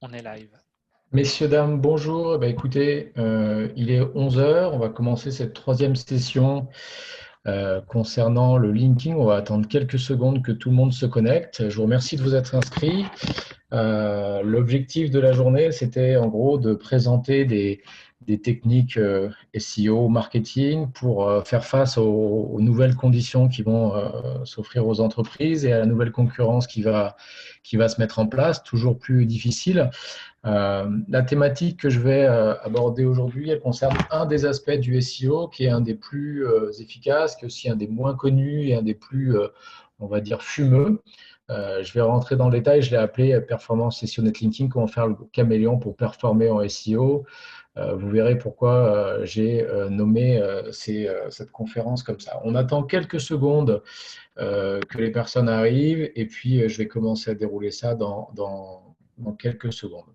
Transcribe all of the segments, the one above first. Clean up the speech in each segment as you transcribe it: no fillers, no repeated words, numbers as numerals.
On est live. Messieurs, dames, bonjour. Eh ben, écoutez, il est 11 heures. On va commencer cette troisième session concernant le linking. On va attendre quelques secondes que tout le monde se connecte. Je vous remercie de vous être inscrits. L'objectif de la journée, c'était en gros de présenter des techniques SEO, marketing, pour faire face aux nouvelles conditions qui vont s'offrir aux entreprises et à la nouvelle concurrence qui va se mettre en place, toujours plus difficile. La thématique que je vais aborder aujourd'hui, elle concerne un des aspects du SEO qui est un des plus efficaces, qui est aussi un des moins connus et un des plus, on va dire, fumeux. Je vais rentrer dans le détail, je l'ai appelé Performance SEO Netlinking, comment faire le caméléon pour performer en SEO. Vous verrez pourquoi j'ai nommé cette conférence comme ça. On attend quelques secondes que les personnes arrivent et puis je vais commencer à dérouler ça dans quelques secondes.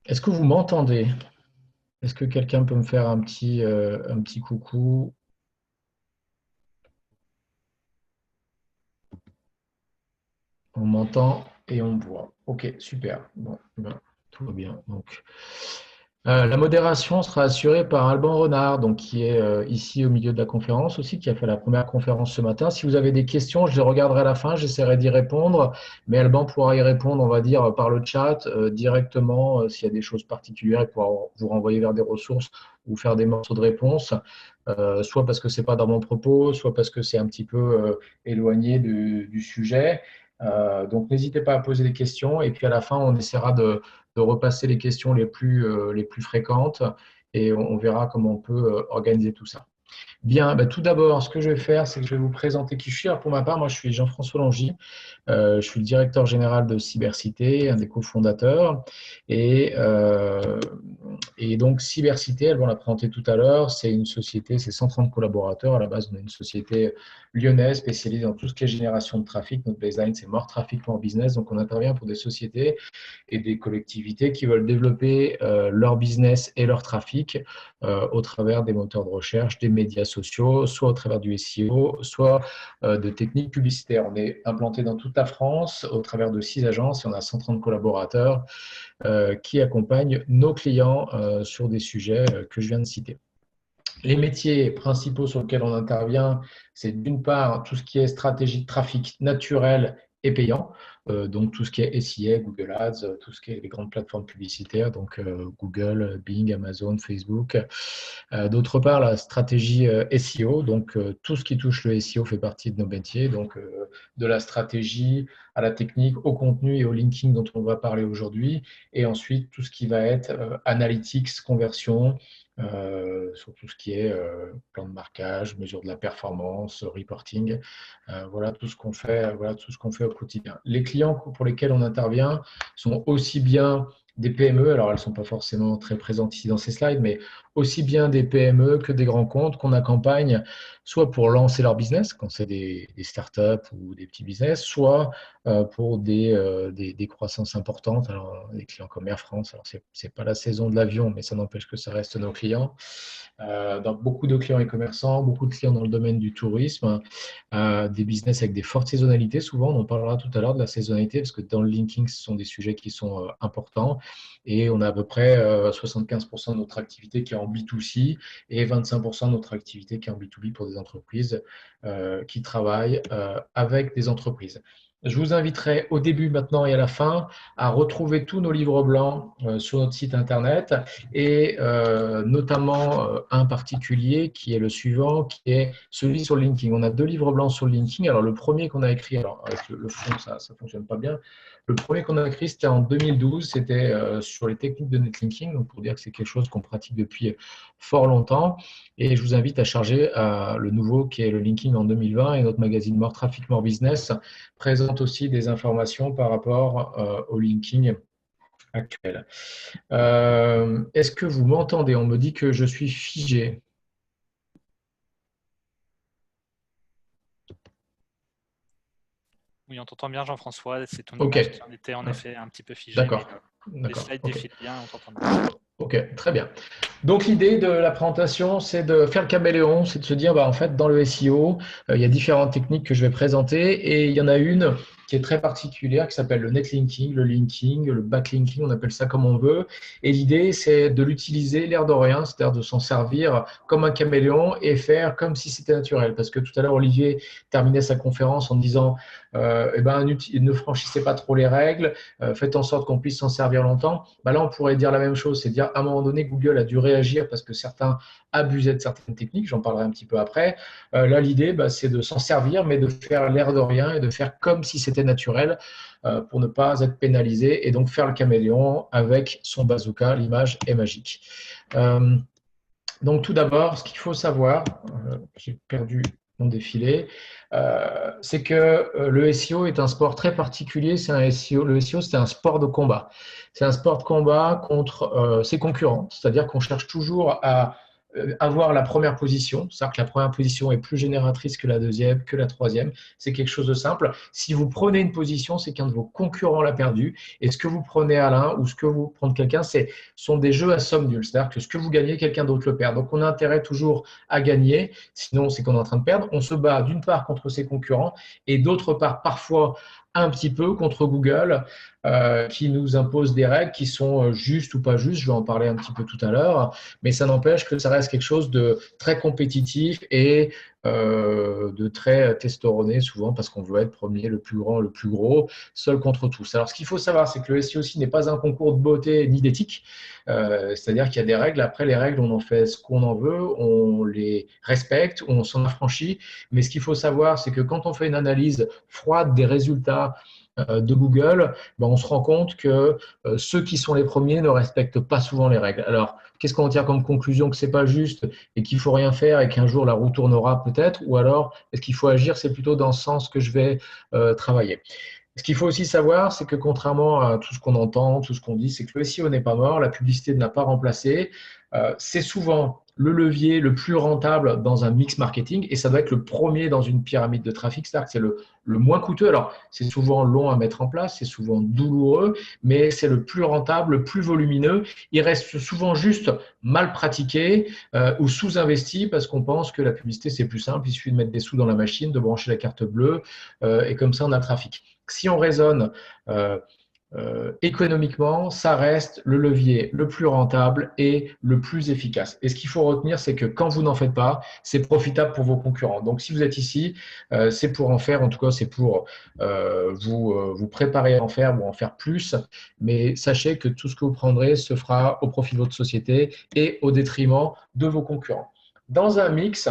Est-ce que vous m'entendez? Est-ce que quelqu'un peut me faire un petit coucou? On m'entend et on me voit. Ok, super. Bon, ben, tout va bien. Donc, la modération sera assurée par Alban Renard, donc, qui est ici au milieu de la conférence aussi, qui a fait la première conférence ce matin. Si vous avez des questions, je les regarderai à la fin, j'essaierai d'y répondre, mais Alban pourra y répondre, on va dire, par le chat directement, s'il y a des choses particulières, il pourra vous renvoyer vers des ressources ou faire des morceaux de réponse, soit parce que ce n'est pas dans mon propos, soit parce que c'est un petit peu éloigné du sujet. Donc, n'hésitez pas à poser des questions et puis à la fin, on essaiera de repasser les questions les plus fréquentes et on verra comment on peut organiser tout ça. Bien, bah, tout d'abord, ce que je vais faire, c'est que je vais vous présenter qui je suis. Alors pour ma part, moi, je suis Jean-François Langy. Je suis le directeur général de Cybercité, un des cofondateurs. Et, euh, et donc, Cybercité, elles vont la présenter tout à l'heure. C'est une société, c'est 130 collaborateurs. À la base, on est une société lyonnaise spécialisée dans tout ce qui est génération de trafic. Notre baseline, c'est More Traffic, More Business. Donc, on intervient pour des sociétés et des collectivités qui veulent développer leur business et leur trafic au travers des moteurs de recherche, des médias sociaux, soit au travers du SEO, soit de techniques publicitaires. On est implanté dans toute la France au travers de 6 agences et on a 130 collaborateurs qui accompagnent nos clients sur des sujets que je viens de citer. Les métiers principaux sur lesquels on intervient, c'est d'une part tout ce qui est stratégie de trafic naturel et payant, donc tout ce qui est SIA, Google Ads, tout ce qui est les grandes plateformes publicitaires, donc Google, Bing, Amazon, Facebook. D'autre part, la stratégie SEO, donc tout ce qui touche le SEO fait partie de nos métiers, donc de la stratégie à la technique, au contenu et au linking dont on va parler aujourd'hui, et ensuite tout ce qui va être analytics, conversion, sur tout ce qui est plan de marquage, mesure de la performance, reporting, voilà tout ce qu'on fait, voilà tout ce qu'on fait au quotidien. Les clients pour lesquels on intervient sont aussi bien des PME, alors elles ne sont pas forcément très présentes ici dans ces slides, mais aussi bien des PME que des grands comptes qu'on accompagne soit pour lancer leur business, quand c'est des startups ou des petits business, soit pour des croissances importantes. Alors, des clients comme Air France, alors c'est pas la saison de l'avion, mais ça n'empêche que ça reste nos clients. Donc, beaucoup de clients e-commerçants, beaucoup de clients dans le domaine du tourisme, des business avec des fortes saisonnalités. Souvent, on en parlera tout à l'heure de la saisonnalité, parce que dans le linking, ce sont des sujets qui sont importants. Et on a à peu près 75% de notre activité qui est en B2C et 25% de notre activité qui est en B2B pour des entreprises qui travaillent avec des entreprises. Je vous inviterai au début, maintenant et à la fin à retrouver tous nos livres blancs sur notre site internet et notamment un particulier qui est le suivant, qui est celui sur le linking. On a 2 livres blancs sur le linking. Alors le premier qu'on a écrit, alors avec le fond ça ne fonctionne pas bien, le premier qu'on a écrit c'était en 2012, c'était sur les techniques de netlinking, donc pour dire que c'est quelque chose qu'on pratique depuis fort longtemps. Et je vous invite à charger le nouveau qui est le linking en 2020 et notre magazine More Traffic, More Business présente aussi des informations par rapport au linking actuel. Est-ce que vous m'entendez? On me dit que je suis figé. Oui, on t'entend bien, Jean-François. C'est ton Ok, image qui en était en effet un petit peu figée, mais d'accord. les D'accord. slides Ok. défilent bien, on t'entend bien. Ok, très bien. Donc l'idée de la présentation, c'est de faire le caméléon, c'est de se dire, bah, en fait, dans le SEO, il y a différentes techniques que je vais présenter et il y en a une qui est très particulière, qui s'appelle le netlinking, le linking, le backlinking, on appelle ça comme on veut. Et l'idée, c'est de l'utiliser l'air de rien, c'est-à-dire de s'en servir comme un caméléon et faire comme si c'était naturel. Parce que tout à l'heure, Olivier terminait sa conférence en disant eh ben, ne franchissez pas trop les règles, faites en sorte qu'on puisse s'en servir longtemps. Ben là, on pourrait dire la même chose, c'est dire à un moment donné, Google a dû réagir parce que certains abusaient de certaines techniques, j'en parlerai un petit peu après. Là, l'idée, c'est de s'en servir, mais de faire l'air de rien et de faire comme si c'était naturel pour ne pas être pénalisé et donc faire le caméléon avec son bazooka. L'image est magique. Donc, tout d'abord, ce qu'il faut savoir, j'ai perdu mon défilé, c'est que le SEO est un sport très particulier. C'est un SEO, le SEO, c'est un sport de combat. C'est un sport de combat contre ses concurrents, c'est-à-dire qu'on cherche toujours à avoir la première position, c'est-à-dire que la première position est plus génératrice que la deuxième, que la troisième. C'est quelque chose de simple. Si vous prenez une position, c'est qu'un de vos concurrents l'a perdu. Et ce que vous prenez à l'un ou ce que vous prenez quelqu'un, sont des jeux à somme nulle. C'est-à-dire que ce que vous gagnez, quelqu'un d'autre le perd. Donc, on a intérêt toujours à gagner. Sinon, c'est qu'on est en train de perdre. On se bat d'une part contre ses concurrents et d'autre part, parfois, un petit peu contre Google qui nous impose des règles qui sont justes ou pas justes. Je vais en parler un petit peu tout à l'heure. Mais ça n'empêche que ça reste quelque chose de très compétitif et de très testoronné souvent parce qu'on veut être premier, le plus grand, le plus gros, seul contre tous. Alors, ce qu'il faut savoir, c'est que le SEO aussi n'est pas un concours de beauté ni d'éthique. C'est-à-dire qu'il y a des règles. Après, les règles, on en fait ce qu'on en veut, on les respecte, on s'en affranchit. Mais ce qu'il faut savoir, c'est que quand on fait une analyse froide des résultats de Google, on se rend compte que ceux qui sont les premiers ne respectent pas souvent les règles. Alors, qu'est-ce qu'on tire comme conclusion? Que ce n'est pas juste et qu'il ne faut rien faire et qu'un jour la roue tournera peut-être? Ou alors, est-ce qu'il faut agir? C'est plutôt dans ce sens que je vais travailler. Ce qu'il faut aussi savoir, c'est que contrairement à tout ce qu'on entend, tout ce qu'on dit, c'est que le SEO n'est pas mort, la publicité n'a pas remplacé. C'est souvent le levier le plus rentable dans un mix marketing et ça doit être le premier dans une pyramide de trafic, c'est-à-dire que c'est le moins coûteux. Alors, c'est souvent long à mettre en place, c'est souvent douloureux, mais c'est le plus rentable, le plus volumineux. Il reste souvent juste mal pratiqué ou sous-investi parce qu'on pense que la publicité, c'est plus simple. Il suffit de mettre des sous dans la machine, de brancher la carte bleue et comme ça, on a le trafic. Si on raisonne économiquement, ça reste le levier le plus rentable et le plus efficace. Et ce qu'il faut retenir, c'est que quand vous n'en faites pas, c'est profitable pour vos concurrents. Donc, si vous êtes ici, c'est pour en faire, en tout cas, c'est pour vous préparer à en faire ou en faire plus. Mais sachez que tout ce que vous prendrez se fera au profit de votre société et au détriment de vos concurrents. Dans un mix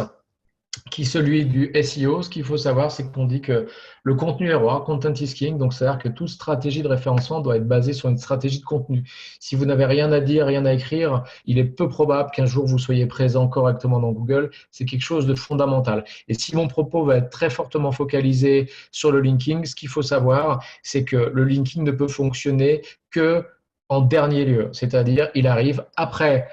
qui est celui du SEO, ce qu'il faut savoir, c'est qu'on dit que le contenu est roi, content is king, donc c'est-à-dire que toute stratégie de référencement doit être basée sur une stratégie de contenu. Si vous n'avez rien à dire, rien à écrire, il est peu probable qu'un jour vous soyez présent correctement dans Google. C'est quelque chose de fondamental. Et si mon propos va être très fortement focalisé sur le linking, ce qu'il faut savoir, c'est que le linking ne peut fonctionner que en dernier lieu, c'est-à-dire il arrive après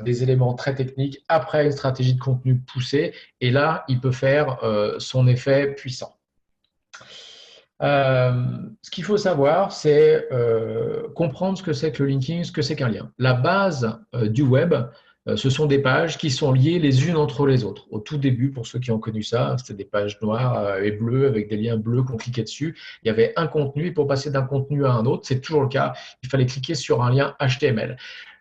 des éléments très techniques, après une stratégie de contenu poussée, et là, il peut faire son effet puissant. Ce qu'il faut savoir, c'est comprendre ce que c'est que le linking, ce que c'est qu'un lien. La base du web, ce sont des pages qui sont liées les unes entre les autres. Au tout début, pour ceux qui ont connu ça, c'était des pages noires et bleues avec des liens bleus qu'on cliquait dessus. Il y avait un contenu et pour passer d'un contenu à un autre, c'est toujours le cas, il fallait cliquer sur un lien HTML.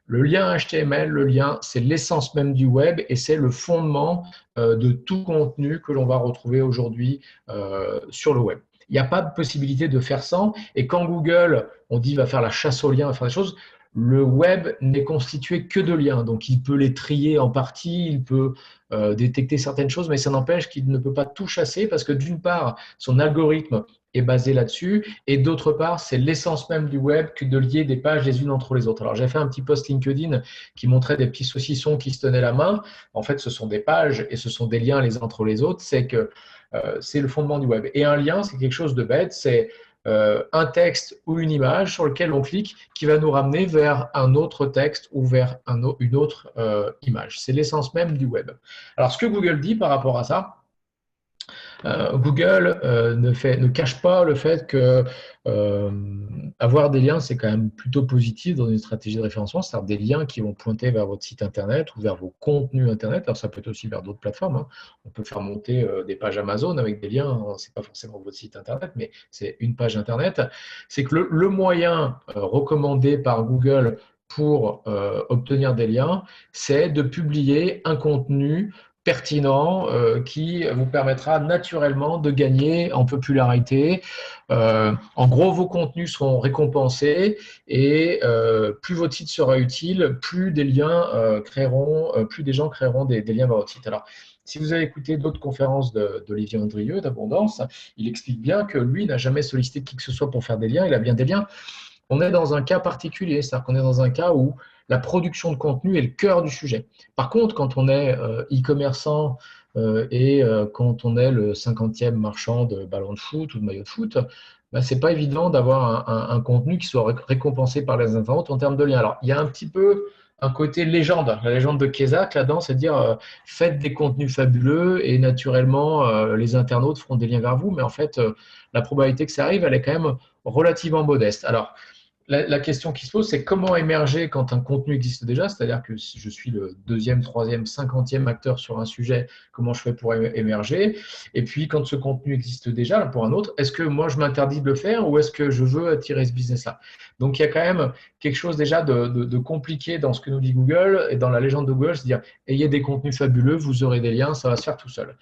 Le lien HTML, le lien, c'est l'essence même du web et c'est le fondement de tout contenu que l'on va retrouver aujourd'hui sur le web. Il n'y a pas de possibilité de faire sans. Et quand Google, on dit, va faire la chasse aux liens, va faire des choses, le web n'est constitué que de liens. Donc, il peut les trier en partie, il peut détecter certaines choses, mais ça n'empêche qu'il ne peut pas tout chasser parce que d'une part, son algorithme est basé là-dessus et d'autre part, c'est l'essence même du web que de lier des pages les unes entre les autres. Alors, j'ai fait un petit post LinkedIn qui montrait des petits saucissons qui se tenaient la main. En fait, ce sont des pages et ce sont des liens les uns entre les autres. C'est que c'est le fondement du web. Et un lien, c'est quelque chose de bête, c'est un texte ou une image sur lequel on clique qui va nous ramener vers un autre texte ou vers une autre image. C'est l'essence même du web. Alors, ce que Google dit par rapport à ça, Google ne cache pas le fait que… alors, avoir des liens, c'est quand même plutôt positif dans une stratégie de référencement, c'est-à-dire des liens qui vont pointer vers votre site Internet ou vers vos contenus Internet. Alors, ça peut être aussi vers d'autres plateformes, hein. On peut faire monter des pages Amazon avec des liens, hein. Ce n'est pas forcément votre site Internet, mais c'est une page Internet. C'est que le moyen recommandé par Google pour obtenir des liens, c'est de publier un contenu pertinent qui vous permettra naturellement de gagner en popularité. En gros, vos contenus seront récompensés et plus votre site sera utile, plus des liens plus des gens créeront des liens vers votre site. Alors, si vous avez écouté d'autres conférences d'Olivier Andrieux d'Abondance, il explique bien que lui n'a jamais sollicité qui que ce soit pour faire des liens. Il a bien des liens. On est dans un cas particulier, c'est-à-dire qu'on est dans un cas où la production de contenu est le cœur du sujet. Par contre, quand on est e-commerçant et quand on est le 50e marchand de ballons de foot ou de maillots de foot, ben, ce n'est pas évident d'avoir un contenu qui soit récompensé par les internautes en termes de liens. Alors, il y a un petit peu un côté légende, la légende de Kézak là-dedans, c'est à dire faites des contenus fabuleux et naturellement les internautes feront des liens vers vous, mais en fait, la probabilité que ça arrive, elle est quand même relativement modeste. Alors, la question qui se pose, c'est comment émerger quand un contenu existe déjà, c'est-à-dire que si je suis le deuxième, troisième, cinquantième acteur sur un sujet, comment je fais pour émerger? Et puis, quand ce contenu existe déjà pour un autre, est-ce que moi je m'interdis de le faire ou est-ce que je veux attirer ce business-là? Donc, il y a quand même quelque chose déjà de compliqué dans ce que nous dit Google et dans la légende de Google, c'est-à-dire ayez des contenus fabuleux, vous aurez des liens, ça va se faire tout seul.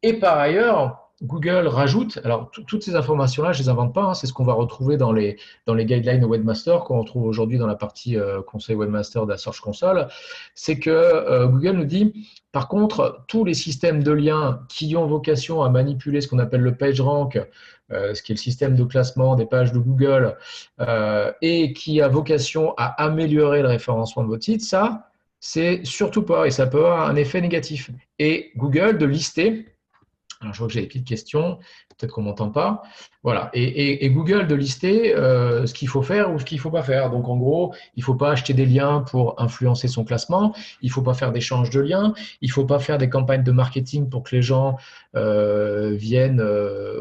Et par ailleurs, Google rajoute, alors toutes ces informations-là, je ne les invente pas, hein, c'est ce qu'on va retrouver dans les guidelines Webmaster, qu'on retrouve aujourd'hui dans la partie conseil Webmaster de la Search Console, c'est que Google nous dit, par contre, tous les systèmes de liens qui ont vocation à manipuler ce qu'on appelle le PageRank, ce qui est le système de classement des pages de Google, et qui a vocation à améliorer le référencement de votre site, ça, c'est surtout pas, et ça peut avoir un effet négatif. Et Google de lister. Alors, je vois que j'ai des petites questions, peut-être qu'on ne m'entend pas. Voilà. Et Google de lister ce qu'il faut faire ou ce qu'il ne faut pas faire. Donc, en gros, il ne faut pas acheter des liens pour influencer son classement. Il ne faut pas faire d'échange de liens. Il ne faut pas faire des campagnes de marketing pour que les gens viennent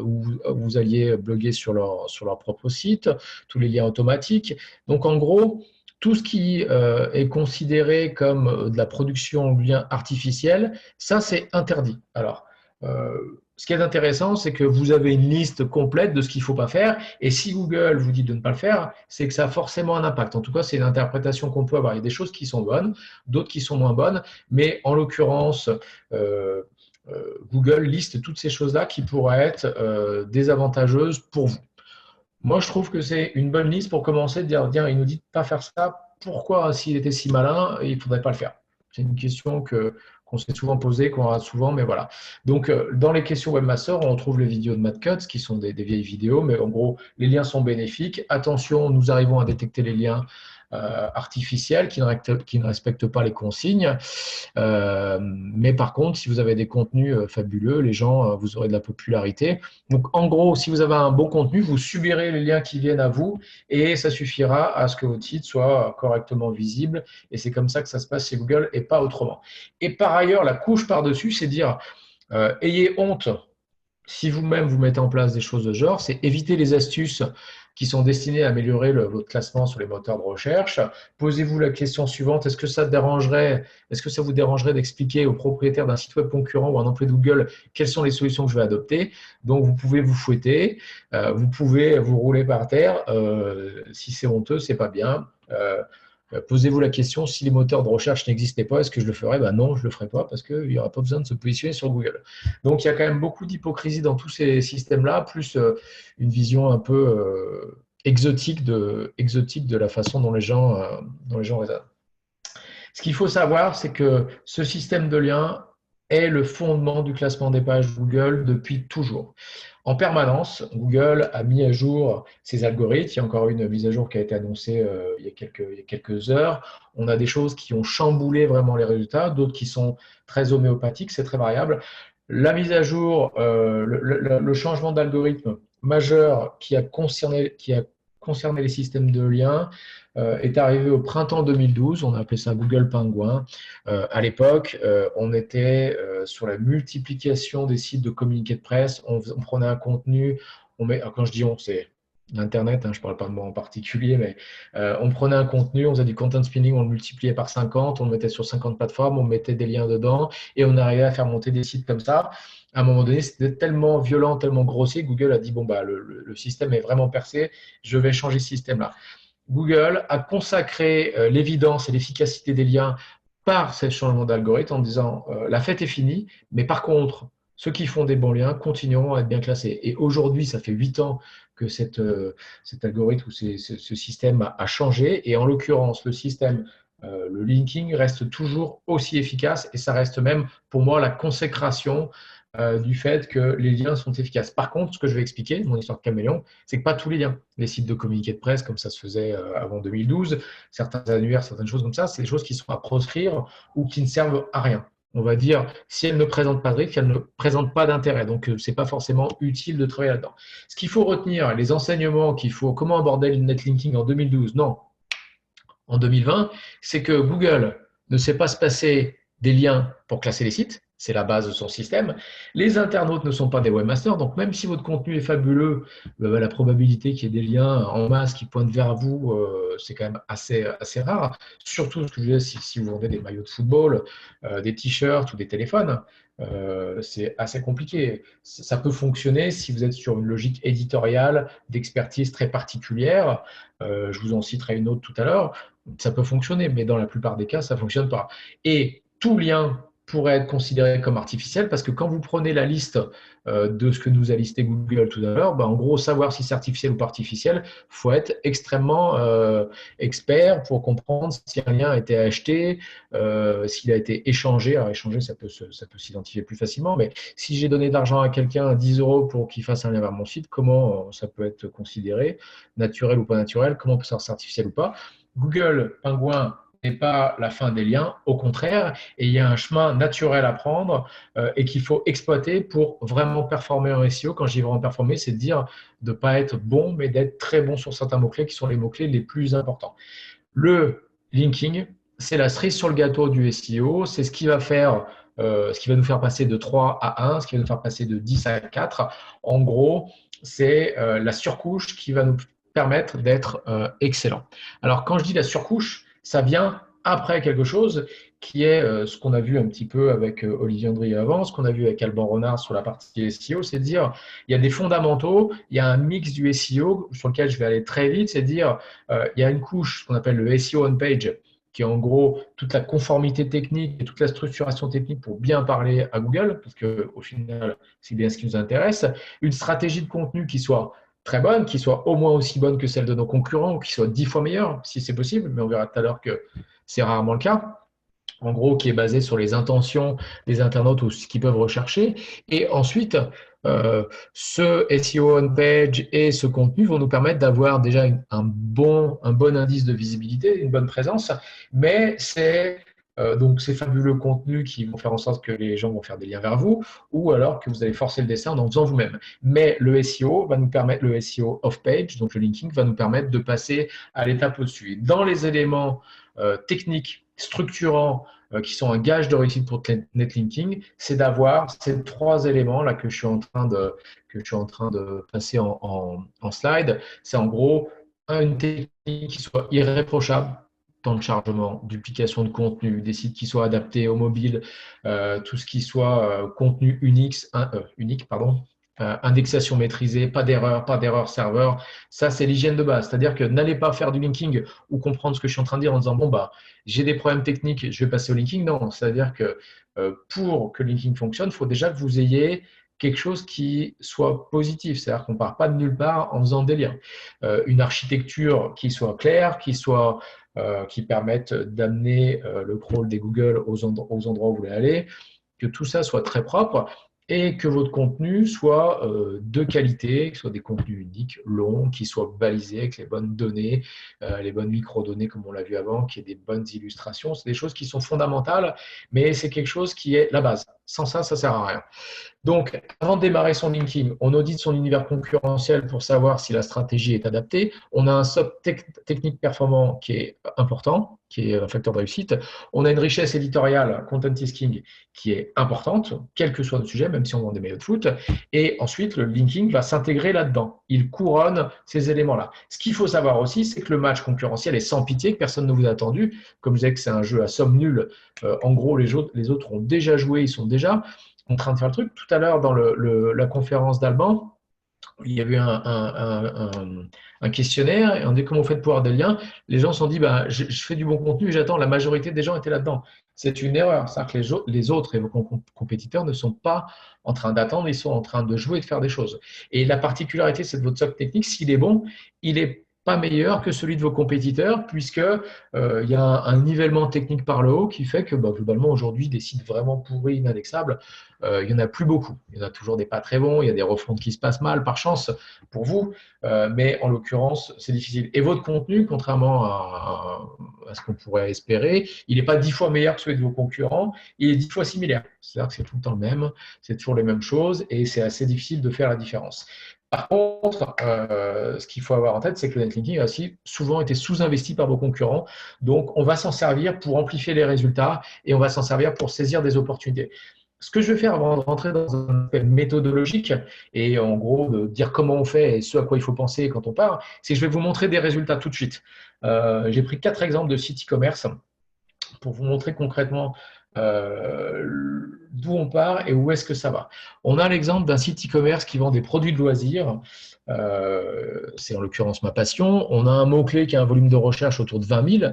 ou vous alliez bloguer sur leur propre site. Tous les liens automatiques. Donc, en gros, tout ce qui est considéré comme de la production de liens artificiels, ça, c'est interdit. Alors, ce qui est intéressant, c'est que vous avez une liste complète de ce qu'il ne faut pas faire. Et si Google vous dit de ne pas le faire, c'est que ça a forcément un impact. En tout cas, c'est une interprétation qu'on peut avoir. Il y a des choses qui sont bonnes, d'autres qui sont moins bonnes. Mais en l'occurrence, Google liste toutes ces choses-là qui pourraient être désavantageuses pour vous. Moi, je trouve que c'est une bonne liste pour commencer de dire, tiens, il nous dit de ne pas faire ça. Pourquoi, s'il était si malin, il ne faudrait pas le faire? C'est une question qu'on s'est souvent posée, qu'on rate souvent, mais voilà. Donc, dans les questions Webmaster, on trouve les vidéos de Matt Cutts, qui sont des vieilles vidéos, mais en gros, les liens sont bénéfiques. Attention, nous arrivons à détecter les liens artificiels qui ne respectent pas les consignes. Mais par contre, si vous avez des contenus fabuleux, les gens, vous aurez de la popularité. Donc, en gros, si vous avez un bon contenu, vous subirez les liens qui viennent à vous et ça suffira à ce que votre site soit correctement visible. Et c'est comme ça que ça se passe chez Google et pas autrement. Et par ailleurs, la couche par-dessus, c'est dire ayez honte si vous-même vous mettez en place des choses de genre, c'est éviter les astuces qui sont destinées à améliorer votre classement sur les moteurs de recherche. Posez-vous la question suivante, est-ce que ça vous dérangerait d'expliquer aux propriétaires d'un site web concurrent ou un employé de Google quelles sont les solutions que je vais adopter? Donc, vous pouvez vous fouetter, vous pouvez vous rouler par terre. Si c'est honteux, c'est pas bien. Posez-vous la question, si les moteurs de recherche n'existaient pas, est-ce que je le ferais? Ben non, je ne le ferais pas parce qu'il n'y aura pas besoin de se positionner sur Google. Donc, il y a quand même beaucoup d'hypocrisie dans tous ces systèmes-là, plus une vision un peu exotique de la façon dont les gens raisonnent. Ce qu'il faut savoir, c'est que ce système de lien est le fondement du classement des pages Google depuis toujours. En permanence, Google a mis à jour ses algorithmes. Il y a encore une mise à jour qui a été annoncée il y a quelques heures. On a des choses qui ont chamboulé vraiment les résultats, d'autres qui sont très homéopathiques, c'est très variable. La mise à jour, le changement d'algorithme majeur qui a concerné les systèmes de liens est arrivé au printemps 2012. On a appelé ça Google Penguin. À l'époque, on était sur la multiplication des sites de communiqués de presse. On prenait un contenu, quand je dis on, c'est Internet, hein, je ne parle pas de moi en particulier, mais on prenait un contenu, on faisait du content spinning, on le multipliait par 50, on le mettait sur 50 plateformes, on mettait des liens dedans et on arrivait à faire monter des sites comme ça. À un moment donné, c'était tellement violent, tellement grossier, Google a dit, bon, bah, le système est vraiment percé, je vais changer ce système-là. Google a consacré l'évidence et l'efficacité des liens par ce changement d'algorithme en disant la fête est finie, mais par contre, ceux qui font des bons liens continueront à être bien classés. Et aujourd'hui, ça fait 8 ans que cet algorithme ou ce système a changé. Et en l'occurrence, le système, le linking reste toujours aussi efficace et ça reste même pour moi la consécration du fait que les liens sont efficaces. Par contre, ce que je vais expliquer, mon histoire de caméléon, c'est que pas tous les liens. Les sites de communiqués de presse, comme ça se faisait avant 2012, certains annuaires, certaines choses comme ça, c'est des choses qui sont à proscrire ou qui ne servent à rien. On va dire, si elles ne présentent pas de risque, elles ne présentent pas d'intérêt. Donc, ce n'est pas forcément utile de travailler là-dedans. Ce qu'il faut retenir, les enseignements qu'il faut, comment aborder le netlinking en 2012, non, en 2020, c'est que Google ne sait pas se passer des liens pour classer les sites, c'est la base de son système. Les internautes ne sont pas des webmasters, donc même si votre contenu est fabuleux, la probabilité qu'il y ait des liens en masse qui pointent vers vous, c'est quand même assez rare. Surtout, ce que je veux dire, si vous vendez des maillots de football, des t-shirts ou des téléphones, c'est assez compliqué. Ça peut fonctionner si vous êtes sur une logique éditoriale d'expertise très particulière. Je vous en citerai une autre tout à l'heure. Ça peut fonctionner, mais dans la plupart des cas, ça ne fonctionne pas. Et tout lien pourrait être considéré comme artificiel parce que quand vous prenez la liste de ce que nous a listé Google tout à l'heure, en gros, savoir si c'est artificiel ou pas artificiel, il faut être extrêmement expert pour comprendre si un lien a été acheté, s'il a été échangé. Alors, échanger, ça peut s'identifier plus facilement, mais si j'ai donné de l'argent à quelqu'un, 10 euros pour qu'il fasse un lien vers mon site, comment ça peut être considéré, naturel ou pas naturel, comment peut ça être artificiel ou pas. Google Penguin n'est pas la fin des liens, au contraire, et il y a un chemin naturel à prendre et qu'il faut exploiter pour vraiment performer en SEO. Quand je dis vraiment performer, c'est de dire de ne pas être bon, mais d'être très bon sur certains mots-clés qui sont les mots-clés les plus importants. Le linking, c'est la cerise sur le gâteau du SEO, c'est ce qui va faire ce qui va nous faire passer de 3 à 1, ce qui va nous faire passer de 10 à 4. En gros, c'est la surcouche qui va nous permettre d'être excellent. Alors, quand je dis la surcouche, ça vient après quelque chose qui est ce qu'on a vu un petit peu avec Olivier Andrieux avant, ce qu'on a vu avec Alban Renard sur la partie SEO, c'est de dire il y a des fondamentaux, il y a un mix du SEO sur lequel je vais aller très vite, c'est de dire il y a une couche, ce qu'on appelle le SEO on page, qui est en gros toute la conformité technique et toute la structuration technique pour bien parler à Google, parce qu'au final, c'est bien ce qui nous intéresse. Une stratégie de contenu qui soit très bonne, qui soit au moins aussi bonne que celle de nos concurrents, ou qui soit 10 fois meilleure, si c'est possible, mais on verra tout à l'heure que c'est rarement le cas. En gros, qui est basé sur les intentions des internautes ou ce qu'ils peuvent rechercher. Et ensuite, ce SEO on-page et ce contenu vont nous permettre d'avoir déjà un bon indice de visibilité, une bonne présence, mais c'est donc ces fabuleux contenus qui vont faire en sorte que les gens vont faire des liens vers vous, ou alors que vous allez forcer le dessin en faisant vous-même. Mais le SEO va nous permettre, le SEO off-page, donc le linking, va nous permettre de passer à l'étape au-dessus. Dans les éléments techniques, structurants, qui sont un gage de réussite pour netlinking, c'est d'avoir ces 3 éléments là que je suis en train de passer en slide. C'est en gros une technique qui soit irréprochable, temps de chargement, duplication de contenu, des sites qui soient adaptés au mobile, tout ce qui soit contenu unique, indexation maîtrisée, pas d'erreur serveur. Ça, c'est l'hygiène de base. C'est-à-dire que n'allez pas faire du linking ou comprendre ce que je suis en train de dire en disant bon, j'ai des problèmes techniques, je vais passer au linking. Non, c'est-à-dire que pour que le linking fonctionne, il faut déjà que vous ayez quelque chose qui soit positif. C'est-à-dire qu'on ne part pas de nulle part en faisant des liens. Une architecture qui soit claire, qui permette d'amener le crawl des Google aux endroits où vous voulez aller, que tout ça soit très propre et que votre contenu soit de qualité, que ce soit des contenus uniques, longs, qui soient balisés avec les bonnes données, les bonnes micro-données comme on l'a vu avant, qu'il y ait des bonnes illustrations. C'est des choses qui sont fondamentales, mais c'est quelque chose qui est la base. Sans ça, ça ne sert à rien. Donc, avant de démarrer son linking, on audite son univers concurrentiel pour savoir si la stratégie est adaptée. On a un socle technique performant qui est important, qui est un facteur de réussite. On a une richesse éditoriale, content tisking, qui est importante, quel que soit le sujet, même si on vend des maillots de foot. Et ensuite, le linking va s'intégrer là-dedans. Il couronne ces éléments-là. Ce qu'il faut savoir aussi, c'est que le match concurrentiel est sans pitié, que personne ne vous a attendu. Comme je disais que c'est un jeu à somme nulle, en gros, les autres ont déjà joué, ils sont déjà en train de faire le truc. Tout à l'heure, dans la conférence d'Alban, il y a eu un questionnaire et on dit comment vous faites pour avoir des liens. Les gens se sont dit je fais du bon contenu et j'attends. La majorité des gens étaient là-dedans. C'est une erreur. C'est-à-dire que les autres et vos compétiteurs ne sont pas en train d'attendre, ils sont en train de jouer et de faire des choses. Et la particularité, c'est de votre socle technique, s'il est bon, il est pas meilleur que celui de vos compétiteurs, puisque il y a un nivellement technique par le haut qui fait que globalement aujourd'hui des sites vraiment pourris, inindexables, il n'y en a plus beaucoup. Il y en a toujours des pas très bons, il y a des refontes qui se passent mal par chance pour vous, mais en l'occurrence c'est difficile. Et votre contenu, contrairement à ce qu'on pourrait espérer, il n'est pas 10 fois meilleur que celui de vos concurrents, il est 10 fois similaire. C'est-à-dire que c'est tout le temps le même, c'est toujours les mêmes choses et c'est assez difficile de faire la différence. Par contre, ce qu'il faut avoir en tête, c'est que le netlinking a aussi souvent été sous-investi par vos concurrents. Donc, on va s'en servir pour amplifier les résultats et on va s'en servir pour saisir des opportunités. Ce que je vais faire avant de rentrer dans un aspect méthodologique et en gros de dire comment on fait et ce à quoi il faut penser quand on part, c'est que je vais vous montrer des résultats tout de suite. J'ai pris 4 exemples de sites e-commerce pour vous montrer concrètement d'où on part et où est-ce que ça va. On a l'exemple d'un site e-commerce qui vend des produits de loisirs. C'est en l'occurrence ma passion. On a un mot-clé qui a un volume de recherche autour de 20 000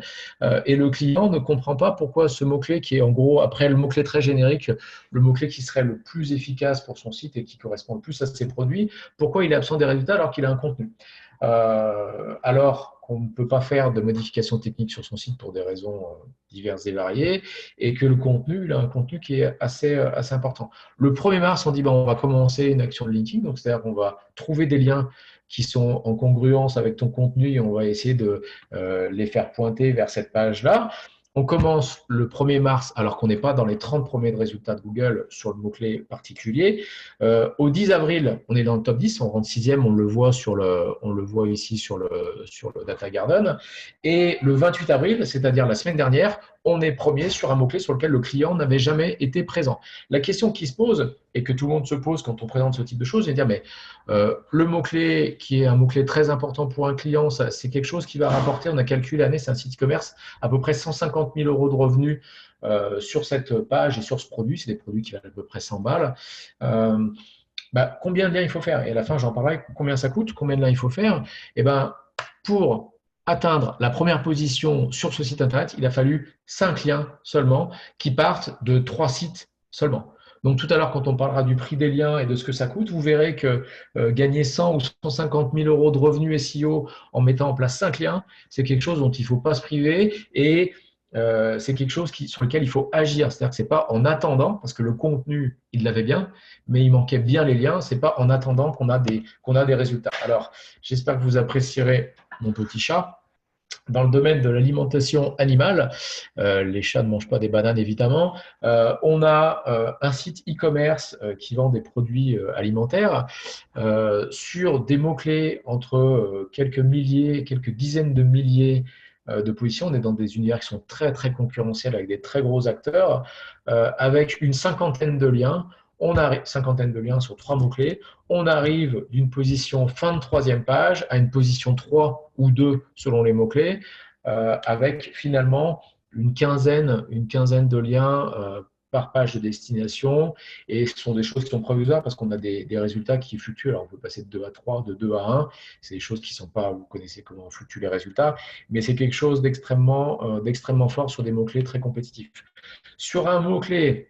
et le client ne comprend pas pourquoi ce mot-clé qui est en gros, après le mot-clé très générique, le mot-clé qui serait le plus efficace pour son site et qui correspond le plus à ses produits, pourquoi il est absent des résultats alors qu'il a un contenu. Alors qu'on ne peut pas faire de modifications techniques sur son site pour des raisons diverses et variées, et que le contenu, il a un contenu qui est assez important. Le 1er mars, on dit on va commencer une action de linking, donc c'est-à-dire qu'on va trouver des liens qui sont en congruence avec ton contenu et on va essayer de les faire pointer vers cette page-là. On commence le 1er mars alors qu'on n'est pas dans les 30 premiers de résultats de Google sur le mot-clé particulier. Au 10 avril, on est dans le top 10, on rentre 6e, on le voit ici sur le Data Garden. Et le 28 avril, c'est-à-dire la semaine dernière, on est premier sur un mot-clé sur lequel le client n'avait jamais été présent. La question qui se pose, et que tout le monde se pose quand on présente ce type de choses, c'est de dire, mais le mot-clé qui est un mot-clé très important pour un client, c'est quelque chose qui va rapporter, on a calculé l'année, c'est un site e-commerce, à peu près 150 000 € de revenus sur cette page et sur ce produit. C'est des produits qui valent à peu près 100 balles. Combien de liens il faut faire? Et à la fin, j'en parlerai, combien ça coûte, combien de liens il faut faire? Et pour atteindre la première position sur ce site internet, il a fallu 5 liens seulement qui partent de 3 sites seulement. Donc tout à l'heure, quand on parlera du prix des liens et de ce que ça coûte, vous verrez que gagner 100 ou 150 000 € de revenus SEO en mettant en place 5 liens, c'est quelque chose dont il ne faut pas se priver et c'est quelque chose sur lequel il faut agir. C'est-à-dire que ce n'est pas en attendant, parce que le contenu, il l'avait bien, mais il manquait bien les liens. Ce n'est pas en attendant qu'on a des résultats. Alors, j'espère que vous apprécierez mon petit chat. Dans le domaine de l'alimentation animale, les chats ne mangent pas des bananes évidemment, on a un site e-commerce qui vend des produits alimentaires sur des mots-clés entre quelques milliers, quelques dizaines de milliers de positions. On est dans des univers qui sont très très concurrentiels avec des très gros acteurs, avec une cinquantaine de liens. On arrive, cinquantaine de liens sur 3 mots-clés. On arrive d'une position fin de 3e page à une position 3 ou 2 selon les mots-clés, avec finalement une quinzaine de liens par page de destination. Et ce sont des choses qui sont provisoires parce qu'on a des résultats qui fluctuent. Alors, on peut passer de 2 à 3, de 2 à 1. C'est des choses qui ne sont pas, vous connaissez comment fluctuent les résultats, mais c'est quelque chose d'extrêmement fort sur des mots-clés très compétitifs. Sur un mot-clé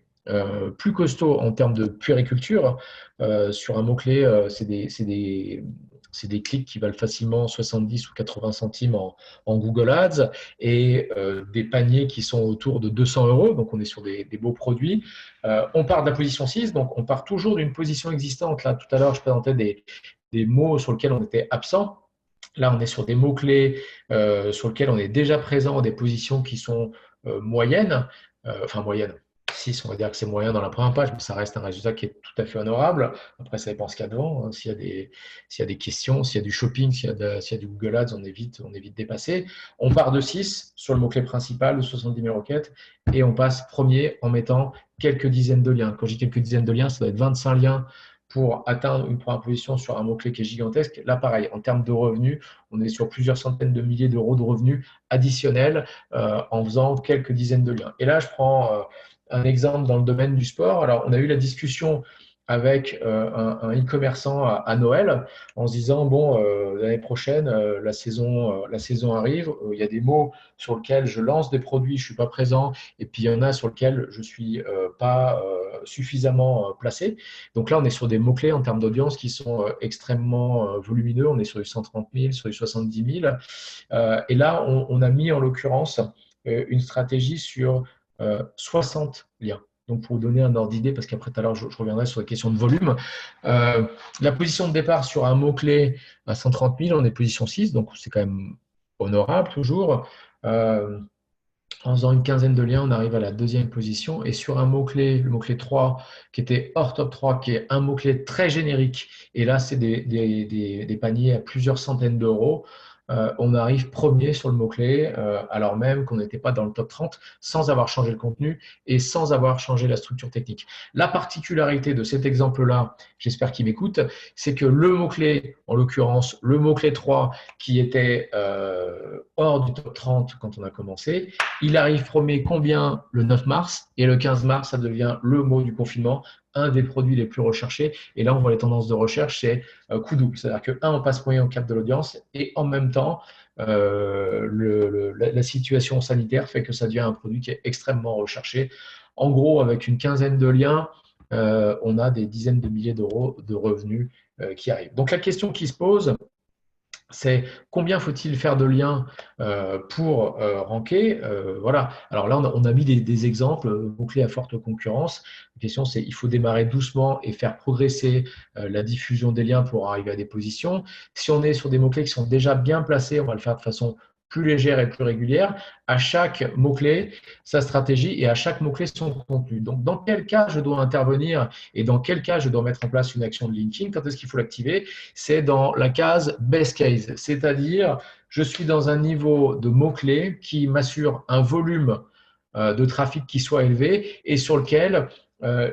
plus costaud en termes de puériculture, sur un mot-clé, c'est des clics qui valent facilement 70 ou 80 centimes en Google Ads et des paniers qui sont autour de 200 €. Donc, on est sur des beaux produits. On part de la position 6, donc on part toujours d'une position existante. Là, tout à l'heure, je présentais des mots sur lesquels on était absent. Là, on est sur des mots-clés sur lesquels on est déjà présent, des positions qui sont moyennes, 6, on va dire que c'est moyen dans la première page, mais ça reste un résultat qui est tout à fait honorable. Après, ça dépend ce qu'il y a devant. Hein. S'il y a des questions, s'il y a du shopping, s'il y a du Google Ads, on évite de dépasser. On part de 6 sur le mot-clé principal, de 70 000 requêtes, et on passe premier en mettant quelques dizaines de liens. Quand je dis quelques dizaines de liens, ça doit être 25 liens pour atteindre une première position sur un mot-clé qui est gigantesque. Là, pareil, en termes de revenus, on est sur plusieurs centaines de milliers d'euros de revenus additionnels en faisant quelques dizaines de liens. Et là, je prends un exemple dans le domaine du sport. Alors, on a eu la discussion avec un e-commerçant à Noël en se disant, bon, l'année prochaine, la saison arrive, il y a des mots sur lesquels je lance des produits, je ne suis pas présent, et puis il y en a sur lesquels je ne suis pas suffisamment placé. Donc là, on est sur des mots-clés en termes d'audience qui sont extrêmement volumineux, on est sur du 130 000, sur du 70 000. Et là, on a mis en l'occurrence une stratégie sur 60 liens. Donc, pour vous donner un ordre d'idée, parce qu'après tout à l'heure, je reviendrai sur la question de volume. La position de départ sur un mot-clé à 130 000, on est position 6, donc c'est quand même honorable toujours. En faisant une quinzaine de liens, on arrive à la deuxième position. Et sur un mot-clé, le mot-clé 3, qui était hors top 3, qui est un mot-clé très générique, et là, c'est des paniers à plusieurs centaines d'euros. On arrive premier sur le mot-clé, alors même qu'on n'était pas dans le top 30, sans avoir changé le contenu et sans avoir changé la structure technique. La particularité de cet exemple-là, j'espère qu'il m'écoute, c'est que le mot-clé, en l'occurrence, le mot-clé 3, qui était hors du top 30 quand on a commencé, il arrive premier combien le 9 mars, et le 15 mars, ça devient le mot du confinement, un des produits les plus recherchés. Et là, on voit les tendances de recherche, c'est coup double. C'est-à-dire que, on passe moyen au cap de l'audience et en même temps, la situation sanitaire fait que ça devient un produit qui est extrêmement recherché. En gros, avec une quinzaine de liens, on a des dizaines de milliers d'euros de revenus qui arrivent. Donc, la question qui se pose, c'est combien faut-il faire de liens pour ranker. Voilà. Alors là, on a mis des exemples, mots-clés à forte concurrence. La question, c'est il faut démarrer doucement et faire progresser la diffusion des liens pour arriver à des positions. Si on est sur des mots-clés qui sont déjà bien placés, on va le faire de façon plus légère et plus régulière. À chaque mot-clé, sa stratégie et à chaque mot-clé, son contenu. Donc, dans quel cas je dois intervenir et dans quel cas je dois mettre en place une action de linking, quand est-ce qu'il faut l'activer? C'est dans la case best case, c'est-à-dire je suis dans un niveau de mots-clés qui m'assure un volume de trafic qui soit élevé et sur lequel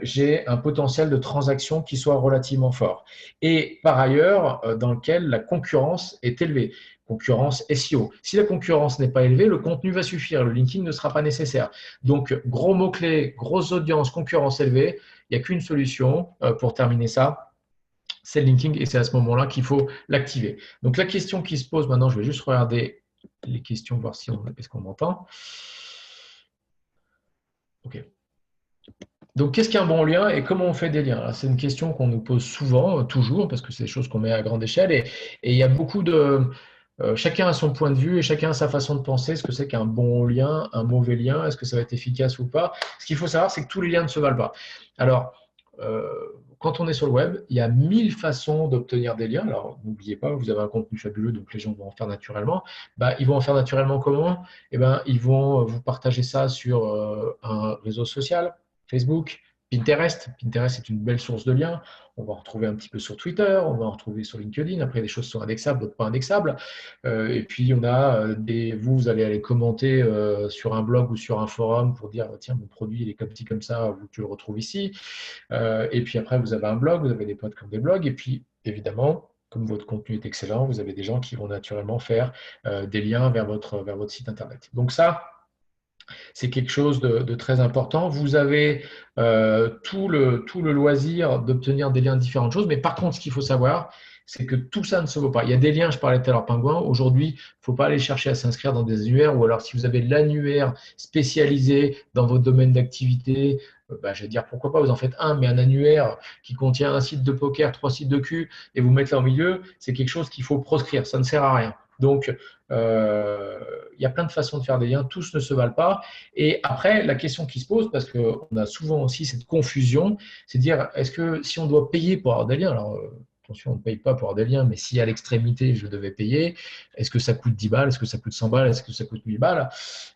j'ai un potentiel de transaction qui soit relativement fort. Et par ailleurs, dans lequel la concurrence est élevée. Concurrence SEO. Si la concurrence n'est pas élevée, le contenu va suffire, le linking ne sera pas nécessaire. Donc, gros mots-clés, grosse audience, concurrence élevée, il n'y a qu'une solution pour terminer ça, c'est le linking et c'est à ce moment-là qu'il faut l'activer. Donc, la question qui se pose maintenant, je vais juste regarder les questions, voir si est-ce qu'on m'entend. OK. Donc, qu'est-ce qu'un bon lien et comment on fait des liens? C'est une question qu'on nous pose souvent, toujours, parce que c'est des choses qu'on met à grande échelle et il y a beaucoup de… chacun a son point de vue et chacun a sa façon de penser. Ce que c'est qu'un bon lien, un mauvais lien, est-ce que ça va être efficace ou pas? Ce qu'il faut savoir, c'est que tous les liens ne se valent pas. Alors, quand on est sur le web, il y a 1000 façons d'obtenir des liens. Alors, n'oubliez pas, vous avez un contenu fabuleux, donc les gens vont en faire naturellement. Ils vont en faire naturellement comment? Ils vont vous partager ça sur un réseau social, Facebook, Pinterest. Pinterest est une belle source de liens. On va en retrouver un petit peu sur Twitter, on va en retrouver sur LinkedIn. Après, des choses sont indexables, d'autres pas indexables. Et puis, on a vous allez aller commenter sur un blog ou sur un forum pour dire tiens, mon produit il est comme ci, comme ça, tu le retrouves ici. Et puis après, vous avez un blog, vous avez des potes qui ont des blogs. Et puis, évidemment, comme votre contenu est excellent, vous avez des gens qui vont naturellement faire des liens vers votre site internet. Donc ça, c'est quelque chose de très important. Vous avez tout le loisir d'obtenir des liens de différentes choses. Mais par contre, ce qu'il faut savoir, c'est que tout ça ne se vaut pas. Il y a des liens, je parlais tout à l'heure, Pingouin. Aujourd'hui, il ne faut pas aller chercher à s'inscrire dans des annuaires ou alors si vous avez l'annuaire spécialisé dans votre domaine d'activité, je vais dire pourquoi pas, vous en faites un, mais un annuaire qui contient un site de poker, 3 sites de cul et vous mettez là au milieu, c'est quelque chose qu'il faut proscrire. Ça ne sert à rien. Donc, il y a plein de façons de faire des liens, tous ne se valent pas. Et après, la question qui se pose, parce qu'on a souvent aussi cette confusion, c'est de dire, est-ce que si on doit payer pour avoir des liens, alors attention, on ne paye pas pour avoir des liens, mais si à l'extrémité, je devais payer, est-ce que ça coûte 10 balles? Est-ce que ça coûte 100 balles? Est-ce que ça coûte 1000 balles?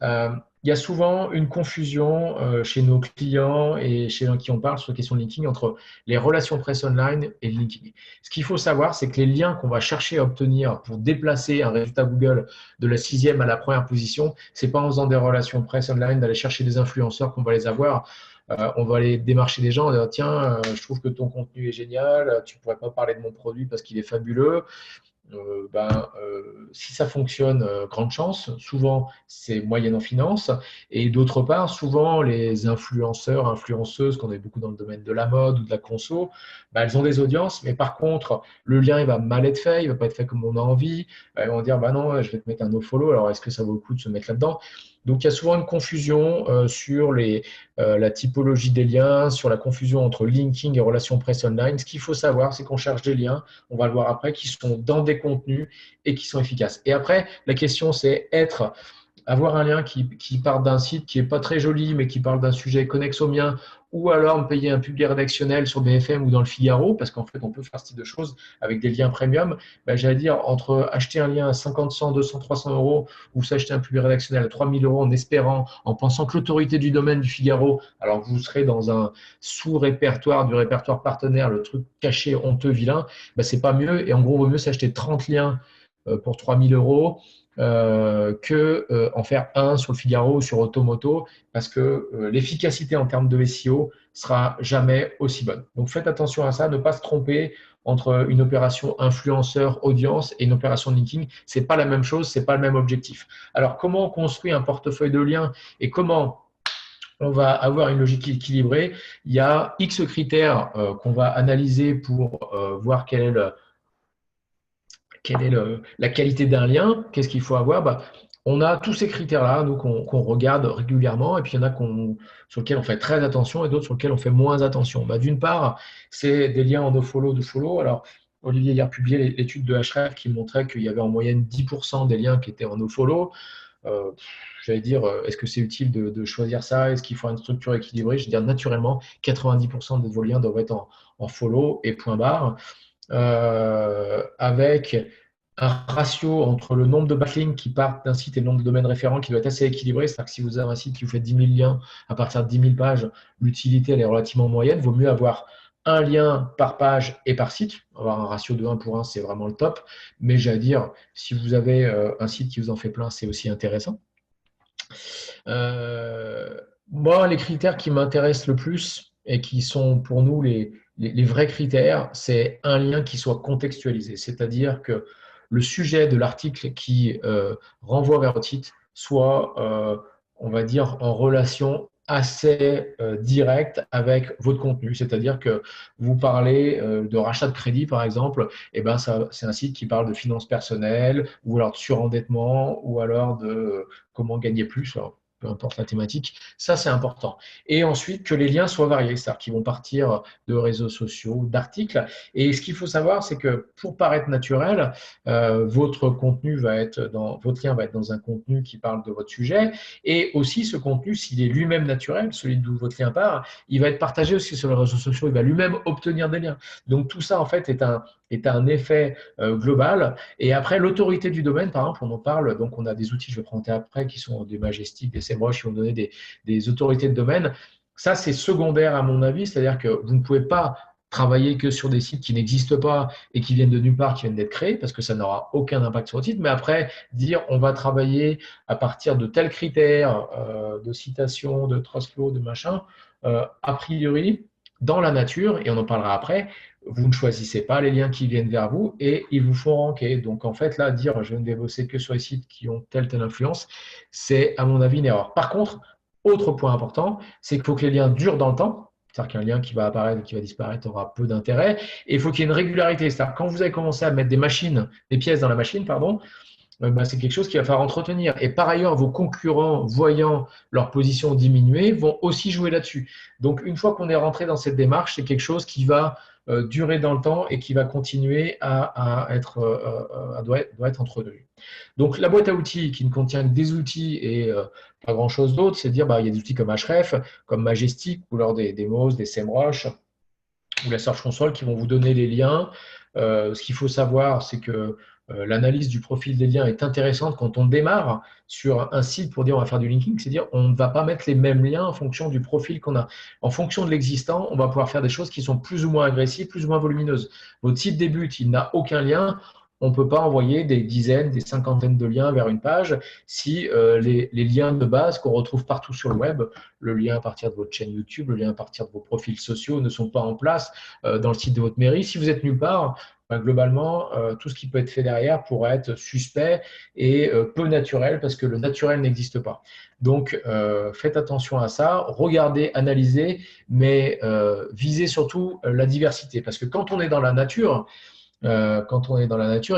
Il y a souvent une confusion chez nos clients et chez les qui on parle sur la question de linking entre les relations presse online et le linking. Ce qu'il faut savoir, c'est que les liens qu'on va chercher à obtenir pour déplacer un résultat Google de la 6e à la première position, ce n'est pas en faisant des relations presse online, d'aller chercher des influenceurs qu'on va les avoir. On va aller démarcher des gens, on va dire tiens, je trouve que ton contenu est génial, tu ne pourrais pas parler de mon produit parce qu'il est fabuleux. Si ça fonctionne, grande chance. Souvent, c'est moyenne en finance. Et d'autre part, souvent, les influenceurs, influenceuses, qu'on est beaucoup dans le domaine de la mode ou de la conso, elles ont des audiences, mais par contre, le lien, il va mal être fait, il ne va pas être fait comme on a envie. Ils vont dire, non, je vais te mettre un nofollow, alors est-ce que ça vaut le coup de se mettre là-dedans? Donc, il y a souvent une confusion sur la typologie des liens, sur la confusion entre linking et relations presse online. Ce qu'il faut savoir, c'est qu'on cherche des liens, on va le voir après, qui sont dans des contenus et qui sont efficaces. Et après, la question, c'est avoir un lien qui part d'un site qui n'est pas très joli, mais qui parle d'un sujet connexe au mien, ou alors me payer un public rédactionnel sur BFM ou dans le Figaro, parce qu'en fait, on peut faire ce type de choses avec des liens premium. J'allais dire, entre acheter un lien à 50, 100, 200, 300 euros, ou s'acheter un public rédactionnel à 3000 euros en espérant, en pensant que l'autorité du domaine du Figaro, alors que vous serez dans un sous-répertoire du répertoire partenaire, le truc caché, honteux, vilain, c'est pas mieux. Et en gros, il vaut mieux s'acheter 30 liens pour 3000 euros que en faire un sur le Figaro ou sur Automoto, parce que l'efficacité en termes de SEO sera jamais aussi bonne. Donc faites attention à ça, ne pas se tromper entre une opération influenceur audience et une opération de linking. C'est pas la même chose, c'est pas le même objectif. Alors comment on construit un portefeuille de liens et comment on va avoir une logique équilibrée? Il y a X critères qu'on va analyser pour voir quelle est la qualité d'un lien, qu'est-ce qu'il faut avoir? On a tous ces critères-là, nous, qu'on regarde régulièrement, et puis il y en a sur lesquels on fait très attention et d'autres sur lesquels on fait moins attention. D'une part, c'est des liens en nofollow, do follow. Alors, Olivier hier publié l'étude de Href qui montrait qu'il y avait en moyenne 10% des liens qui étaient en nofollow. J'allais dire, est-ce que c'est utile de choisir ça? Est-ce qu'il faut une structure équilibrée? Je veux dire, naturellement, 90% de vos liens doivent être en follow et point barre. Avec un ratio entre le nombre de backlinks qui partent d'un site et le nombre de domaines référents qui doit être assez équilibré. C'est-à-dire que si vous avez un site qui vous fait 10 000 liens à partir de 10 000 pages, l'utilité elle est relativement moyenne. Il vaut mieux avoir un lien par page et par site. Avoir un ratio de 1 pour 1, c'est vraiment le top. Mais j'allais dire, si vous avez un site qui vous en fait plein, c'est aussi intéressant. Moi, les critères qui m'intéressent le plus et qui sont pour nous les vrais critères, c'est un lien qui soit contextualisé. C'est-à-dire que le sujet de l'article qui renvoie vers votre site soit, on va dire, en relation assez directe avec votre contenu. C'est-à-dire que vous parlez de rachat de crédit, par exemple, et c'est un site qui parle de finances personnelles, ou alors de surendettement, ou alors de comment gagner plus. Alors, peu importe la thématique, ça c'est important. Et ensuite que les liens soient variés, c'est-à-dire qu'ils vont partir de réseaux sociaux, d'articles. Et ce qu'il faut savoir, c'est que pour paraître naturel, votre lien va être dans un contenu qui parle de votre sujet. Et aussi ce contenu, s'il est lui-même naturel, celui d'où votre lien part, il va être partagé aussi sur les réseaux sociaux, il va lui-même obtenir des liens. Donc tout ça en fait est un effet global. Et après, l'autorité du domaine, par exemple, on en parle, donc on a des outils, je vais présenter après, qui sont des Majestic, des SEMrush, qui vont donner des autorités de domaine. Ça, c'est secondaire à mon avis, c'est-à-dire que vous ne pouvez pas travailler que sur des sites qui n'existent pas et qui viennent de nulle part, qui viennent d'être créés, parce que ça n'aura aucun impact sur le site. Mais après, dire on va travailler à partir de tels critères de citation, de trust flow, de machin, a priori, dans la nature, et on en parlera après, vous ne choisissez pas les liens qui viennent vers vous et ils vous font ranker. Donc, en fait, là, dire je ne vais bosser que sur les sites qui ont telle influence, c'est, à mon avis, une erreur. Par contre, autre point important, c'est qu'il faut que les liens durent dans le temps. C'est-à-dire qu'un lien qui va apparaître et qui va disparaître aura peu d'intérêt. Et il faut qu'il y ait une régularité. C'est-à-dire quand vous avez commencé à mettre des pièces dans la machine, c'est quelque chose qu'il va falloir entretenir. Et par ailleurs, vos concurrents, voyant leur position diminuer, vont aussi jouer là-dessus. Donc, une fois qu'on est rentré dans cette démarche, c'est quelque chose qui va durer dans le temps et qui va continuer doit être entretenu. Donc, la boîte à outils qui ne contient que des outils et pas grand-chose d'autre, c'est de dire il y a des outils comme Href, comme Majestic, ou alors des Moz, des SEMrush, ou la Search Console qui vont vous donner les liens ce qu'il faut savoir, c'est que l'analyse du profil des liens est intéressante quand on démarre sur un site pour dire on va faire du linking, c'est-à-dire on ne va pas mettre les mêmes liens en fonction du profil qu'on a. En fonction de l'existant, on va pouvoir faire des choses qui sont plus ou moins agressives, plus ou moins volumineuses. Votre site débute, il n'a aucun lien. On ne peut pas envoyer des dizaines, des cinquantaines de liens vers une page si les liens de base qu'on retrouve partout sur le web, le lien à partir de votre chaîne YouTube, le lien à partir de vos profils sociaux ne sont pas en place dans le site de votre mairie. Si vous êtes nulle part, ben, globalement, tout ce qui peut être fait derrière pourrait être suspect et peu naturel parce que le naturel n'existe pas. Donc, faites attention à ça, regardez, analysez, mais visez surtout la diversité parce que quand on est dans la nature, et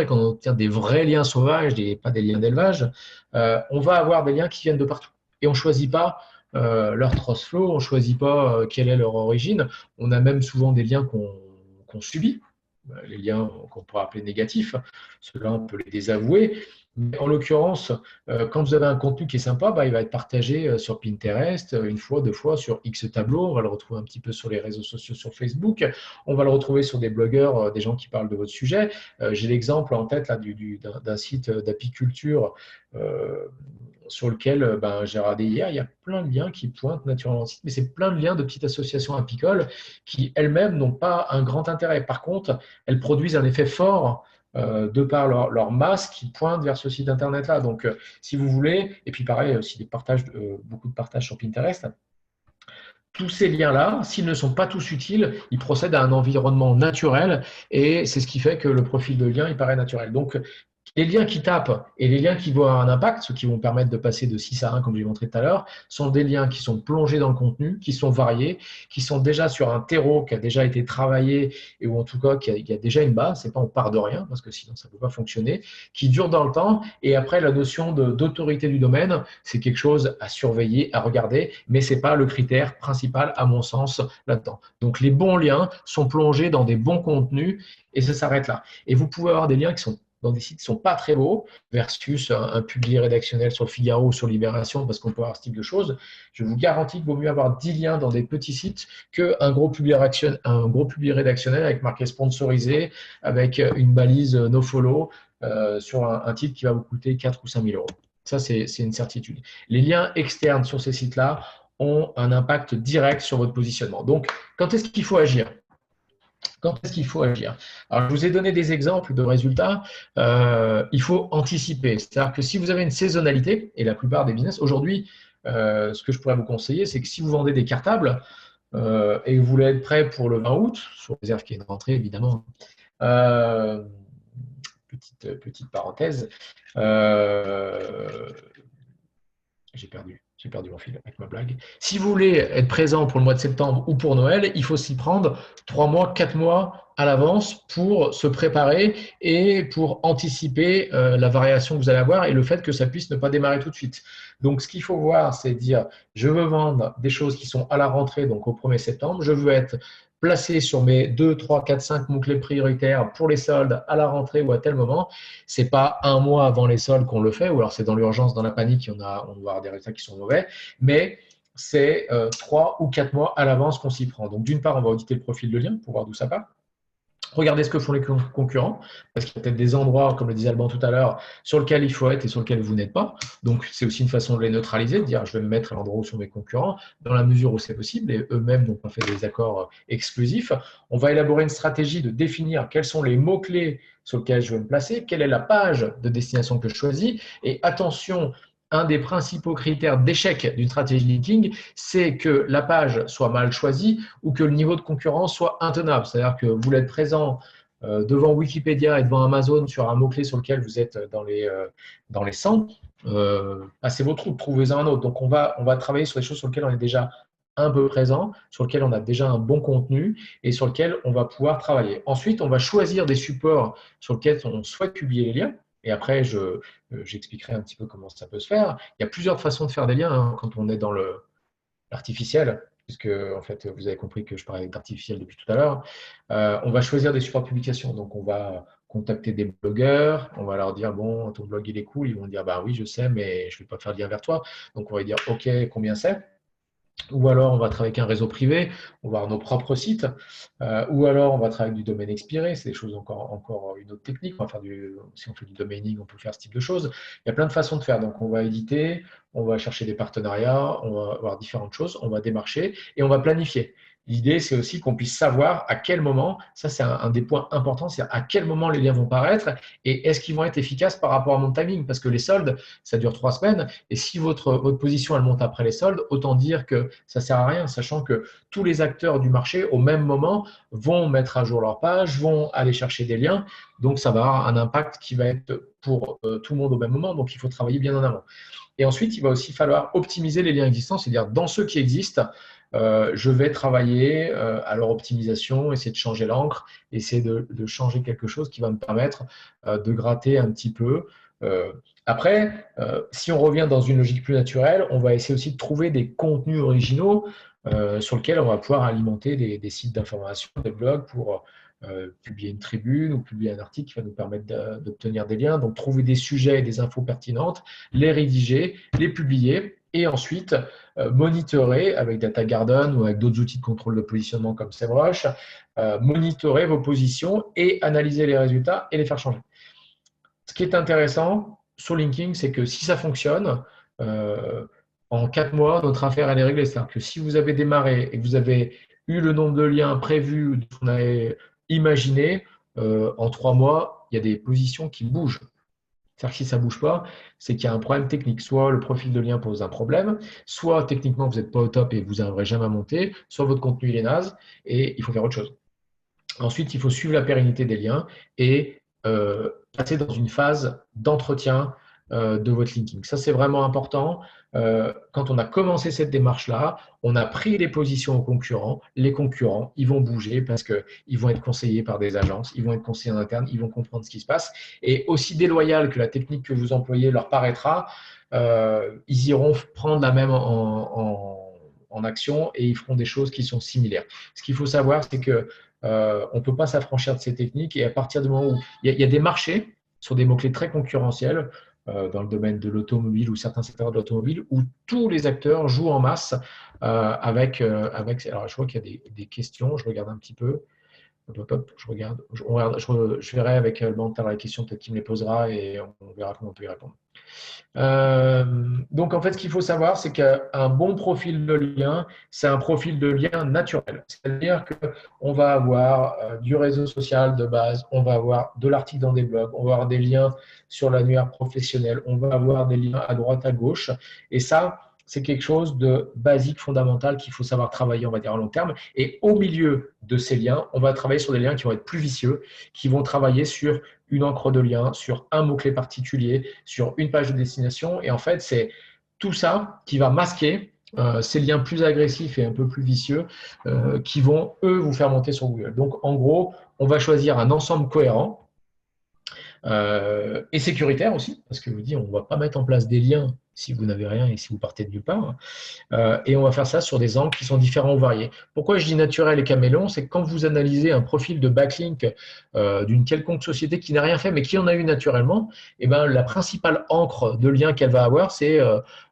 qu'on obtient des vrais liens sauvages, pas des liens d'élevage, on va avoir des liens qui viennent de partout. Et on ne choisit pas leur transflow, on ne choisit pas quelle est leur origine. On a même souvent des liens qu'on subit, les liens qu'on pourrait appeler négatifs. Ceux-là, on peut les désavouer. Mais en l'occurrence, quand vous avez un contenu qui est sympa, bah, il va être partagé sur Pinterest une fois, deux fois, sur X tableaux. On va le retrouver un petit peu sur les réseaux sociaux, sur Facebook. On va le retrouver sur des blogueurs, des gens qui parlent de votre sujet. J'ai l'exemple en tête là, d'un site d'apiculture sur lequel j'ai regardé hier. Il y a plein de liens qui pointent naturellement au site, mais c'est plein de liens de petites associations apicoles qui elles-mêmes n'ont pas un grand intérêt. Par contre, elles produisent un effet fort de par leur masse qui pointe vers ce site internet-là. Donc, si vous voulez, et puis pareil, aussi beaucoup de partages sur Pinterest, tous ces liens-là, s'ils ne sont pas tous utiles, ils procèdent à un environnement naturel et c'est ce qui fait que le profil de lien, il paraît naturel. Donc, les liens qui tapent et les liens qui vont avoir un impact, ceux qui vont permettre de passer de 6 à 1, comme j'ai montré tout à l'heure, sont des liens qui sont plongés dans le contenu, qui sont variés, qui sont déjà sur un terreau qui a déjà été travaillé et ou en tout cas qui a déjà une base. C'est pas on part de rien parce que sinon ça ne peut pas fonctionner, qui dure dans le temps. Et après, la notion d'autorité du domaine, c'est quelque chose à surveiller, à regarder, mais c'est pas le critère principal à mon sens là-dedans. Donc les bons liens sont plongés dans des bons contenus et ça s'arrête là. Et vous pouvez avoir des liens qui sont dans des sites qui ne sont pas très beaux, versus un publié rédactionnel sur le Figaro ou sur Libération, parce qu'on peut avoir ce type de choses. Je vous garantis qu'il vaut mieux avoir 10 liens dans des petits sites qu'un gros publié rédactionnel avec marqué sponsorisé, avec une balise nofollow sur un titre qui va vous coûter 4 ou 5 000 euros. Ça, c'est une certitude. Les liens externes sur ces sites-là ont un impact direct sur votre positionnement. Donc, quand est-ce qu'il faut agir ? Quand est-ce qu'il faut agir? Alors, je vous ai donné des exemples de résultats. Il faut anticiper. C'est-à-dire que si vous avez une saisonnalité, et la plupart des business, aujourd'hui, ce que je pourrais vous conseiller, c'est que si vous vendez des cartables et que vous voulez être prêt pour le 20 août, sous réserve qu'il y ait une rentrée, évidemment, petite parenthèse, j'ai perdu mon fil avec ma blague. Si vous voulez être présent pour le mois de septembre ou pour Noël, il faut s'y prendre 3 mois, 4 mois à l'avance pour se préparer et pour anticiper la variation que vous allez avoir et le fait que ça puisse ne pas démarrer tout de suite. Donc, ce qu'il faut voir, c'est dire, je veux vendre des choses qui sont à la rentrée, donc au 1er septembre. Je veux être placé sur mes 2, 3, 4, 5 mots-clés prioritaires pour les soldes à la rentrée ou à tel moment. Ce n'est pas un mois avant les soldes qu'on le fait, ou alors c'est dans l'urgence, dans la panique, on va avoir des résultats qui sont mauvais, mais c'est 3 ou 4 mois à l'avance qu'on s'y prend. Donc d'une part, on va auditer le profil de lien pour voir d'où ça part. Regardez ce que font les concurrents, parce qu'il y a peut-être des endroits, comme le disait Alban tout à l'heure, sur lesquels il faut être et sur lesquels vous n'êtes pas. Donc, c'est aussi une façon de les neutraliser, de dire je vais me mettre à l'endroit où sont mes concurrents, dans la mesure où c'est possible, et eux-mêmes donc, ont fait des accords exclusifs. On va élaborer une stratégie de définir quels sont les mots-clés sur lesquels je veux me placer, quelle est la page de destination que je choisis, et attention, un des principaux critères d'échec d'une stratégie linking, c'est que la page soit mal choisie ou que le niveau de concurrence soit intenable. C'est-à-dire que vous voulez être présent devant Wikipédia et devant Amazon sur un mot-clé sur lequel vous êtes dans les 100, passez vos trous, trouvez-en un autre. Donc, on va travailler sur les choses sur lesquelles on est déjà un peu présent, sur lesquelles on a déjà un bon contenu et sur lesquelles on va pouvoir travailler. Ensuite, on va choisir des supports sur lesquels on souhaite publier les liens. Et après, j'expliquerai un petit peu comment ça peut se faire. Il y a plusieurs façons de faire des liens quand on est dans l'artificiel, puisque en fait, vous avez compris que je parlais d'artificiel depuis tout à l'heure. On va choisir des supports de publication. Donc, on va contacter des blogueurs. On va leur dire, bon, ton blog, il est cool. Ils vont dire, bah oui, je sais, mais je ne vais pas faire le lien vers toi. Donc, on va dire, OK, combien c'est? Ou alors, on va travailler avec un réseau privé, on va avoir nos propres sites, ou alors on va travailler avec du domaine expiré, c'est des choses encore une autre technique. On va faire si on fait du domaining, on peut faire ce type de choses. Il y a plein de façons de faire. Donc, on va éditer, on va chercher des partenariats, on va avoir différentes choses, on va démarcher et on va planifier. L'idée, c'est aussi qu'on puisse savoir à quel moment, ça c'est un des points importants, c'est à quel moment les liens vont paraître et est-ce qu'ils vont être efficaces par rapport à mon timing. Parce que les soldes, ça dure 3 semaines et si votre position elle monte après les soldes, autant dire que ça ne sert à rien, sachant que tous les acteurs du marché, au même moment, vont mettre à jour leur page, vont aller chercher des liens. Donc, ça va avoir un impact qui va être pour tout le monde au même moment. Donc, il faut travailler bien en amont. Et ensuite, il va aussi falloir optimiser les liens existants, c'est-à-dire dans ceux qui existent, je vais travailler à leur optimisation, essayer de changer l'encre, essayer de changer quelque chose qui va me permettre de gratter un petit peu. Après, si on revient dans une logique plus naturelle, on va essayer aussi de trouver des contenus originaux sur lesquels on va pouvoir alimenter des sites d'information, des blogs pour publier une tribune ou publier un article qui va nous permettre d'obtenir des liens. Donc, trouver des sujets et des infos pertinentes, les rédiger, les publier et ensuite monitorer avec Data Garden ou avec d'autres outils de contrôle de positionnement comme SEMrush, monitorer vos positions et analyser les résultats et les faire changer. Ce qui est intéressant sur LinkedIn, c'est que si ça fonctionne, en 4 mois, notre affaire elle est réglée. C'est-à-dire que si vous avez démarré et que vous avez eu le nombre de liens prévus qu'on avait imaginé, en 3 mois, il y a des positions qui bougent. C'est-à-dire que si ça ne bouge pas, c'est qu'il y a un problème technique. Soit le profil de lien pose un problème, soit techniquement vous n'êtes pas au top et vous n'arriverez jamais à monter, soit votre contenu il est naze et il faut faire autre chose. Ensuite, il faut suivre la pérennité des liens et passer dans une phase d'entretien de votre linking. Ça, c'est vraiment important. Quand on a commencé cette démarche-là, on a pris les positions aux concurrents. Les concurrents, ils vont bouger parce qu'ils vont être conseillés par des agences, ils vont être conseillés en interne, ils vont comprendre ce qui se passe. Et aussi déloyal que la technique que vous employez leur paraîtra, ils iront prendre la même en action et ils feront des choses qui sont similaires. Ce qu'il faut savoir, c'est que on ne peut pas s'affranchir de ces techniques et à partir du moment où il y a des marchés sur des mots-clés très concurrentiels dans le domaine de l'automobile ou certains secteurs de l'automobile où tous les acteurs jouent en masse avec alors je vois qu'il y a des questions, je regarde un petit peu. Je regarde, je verrai avec le mental la question, peut-être qu'il me les posera et on verra comment on peut y répondre. Donc, en fait, ce qu'il faut savoir, c'est qu'un bon profil de lien, c'est un profil de lien naturel. C'est-à-dire qu'on va avoir du réseau social de base, on va avoir de l'article dans des blogs, on va avoir des liens sur l'annuaire professionnel, on va avoir des liens à droite, à gauche. Et ça, c'est quelque chose de basique, fondamental qu'il faut savoir travailler, on va dire, à long terme. Et au milieu de ces liens, on va travailler sur des liens qui vont être plus vicieux, qui vont travailler sur une encre de lien, sur un mot-clé particulier, sur une page de destination. Et en fait, c'est tout ça qui va masquer ces liens plus agressifs et un peu plus vicieux qui vont, eux, vous faire monter sur Google. Donc, en gros, on va choisir un ensemble cohérent et sécuritaire aussi, parce que je vous dis, on ne va pas mettre en place des liens si vous n'avez rien et si vous partez de nulle part. Et on va faire ça sur des angles qui sont différents ou variés. Pourquoi je dis naturel et caméléon? C'est que quand vous analysez un profil de backlink d'une quelconque société qui n'a rien fait, mais qui en a eu naturellement, eh ben, la principale encre de lien qu'elle va avoir, c'est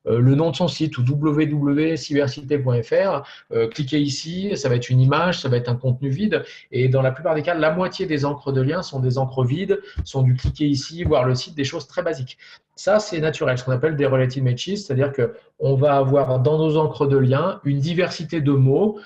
le nom de son site ou www.cybercité.fr. Cliquez ici, ça va être une image, ça va être un contenu vide. Et dans la plupart des cas, la moitié des encres de lien sont des encres vides, sont du cliquer ici, voir le site, des choses très basiques. Ça, c'est naturel, ce qu'on appelle des related matches, c'est-à-dire qu'on va avoir dans nos encres de liens une diversité de mots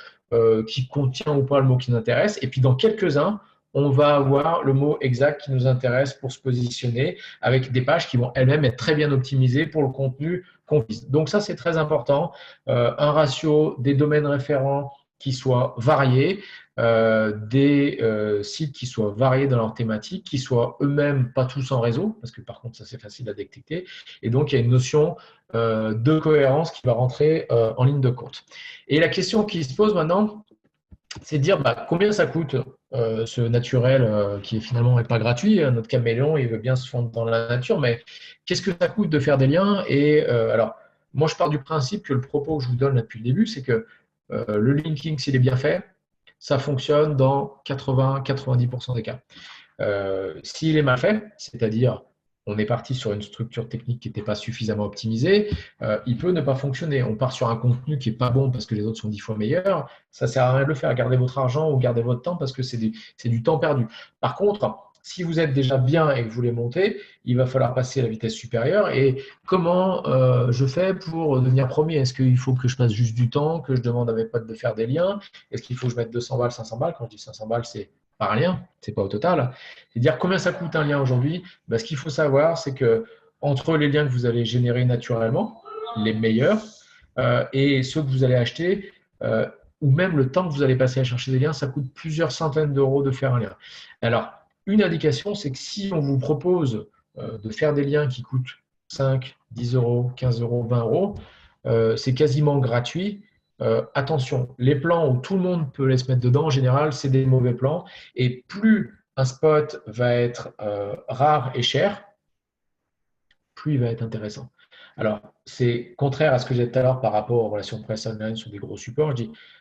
qui contient ou pas le mot qui nous intéresse. Et puis dans quelques-uns, on va avoir le mot exact qui nous intéresse pour se positionner avec des pages qui vont elles-mêmes être très bien optimisées pour le contenu qu'on vise. Donc ça, c'est très important. Un ratio des domaines référents qui soient variés, des sites qui soient variés dans leur thématique, qui soient eux-mêmes pas tous en réseau, parce que par contre, ça c'est facile à détecter. Et donc, il y a une notion de cohérence qui va rentrer en ligne de compte. Et la question qui se pose maintenant, c'est de dire combien ça coûte ce naturel qui finalement n'est pas gratuit. Notre caméléon, il veut bien se fondre dans la nature, mais qu'est-ce que ça coûte de faire des liens? Et alors, moi, je pars du principe que le propos que je vous donne là depuis le début, c'est que le linking, s'il est bien fait, ça fonctionne dans 80-90% des cas. S'il est mal fait, c'est-à-dire on est parti sur une structure technique qui n'était pas suffisamment optimisée, il peut ne pas fonctionner. On part sur un contenu qui n'est pas bon parce que les autres sont 10 fois meilleurs. Ça ne sert à rien de le faire. Gardez votre argent ou gardez votre temps parce que c'est du temps perdu. Par contre, si vous êtes déjà bien et que vous voulez monter, il va falloir passer à la vitesse supérieure. Et comment je fais pour devenir premier? Est-ce qu'il faut que je passe juste du temps, que je demande à mes potes de faire des liens? Est-ce qu'il faut que je mette 200 balles, 500 balles? Quand je dis 500 balles, c'est par lien, c'est pas au total. C'est dire combien ça coûte un lien aujourd'hui. Ce qu'il faut savoir, c'est que entre les liens que vous allez générer naturellement, les meilleurs, et ceux que vous allez acheter, ou même le temps que vous allez passer à chercher des liens, ça coûte plusieurs centaines d'euros de faire un lien. Alors, une indication, c'est que si on vous propose de faire des liens qui coûtent 5, 10 euros, 15 euros, 20 euros, c'est quasiment gratuit. Attention, les plans où tout le monde peut les se mettre dedans, en général, c'est des mauvais plans. Et plus un spot va être rare et cher, plus il va être intéressant. Alors, c'est contraire à ce que j'ai dit tout à l'heure par rapport aux relations presse online sur des gros supports.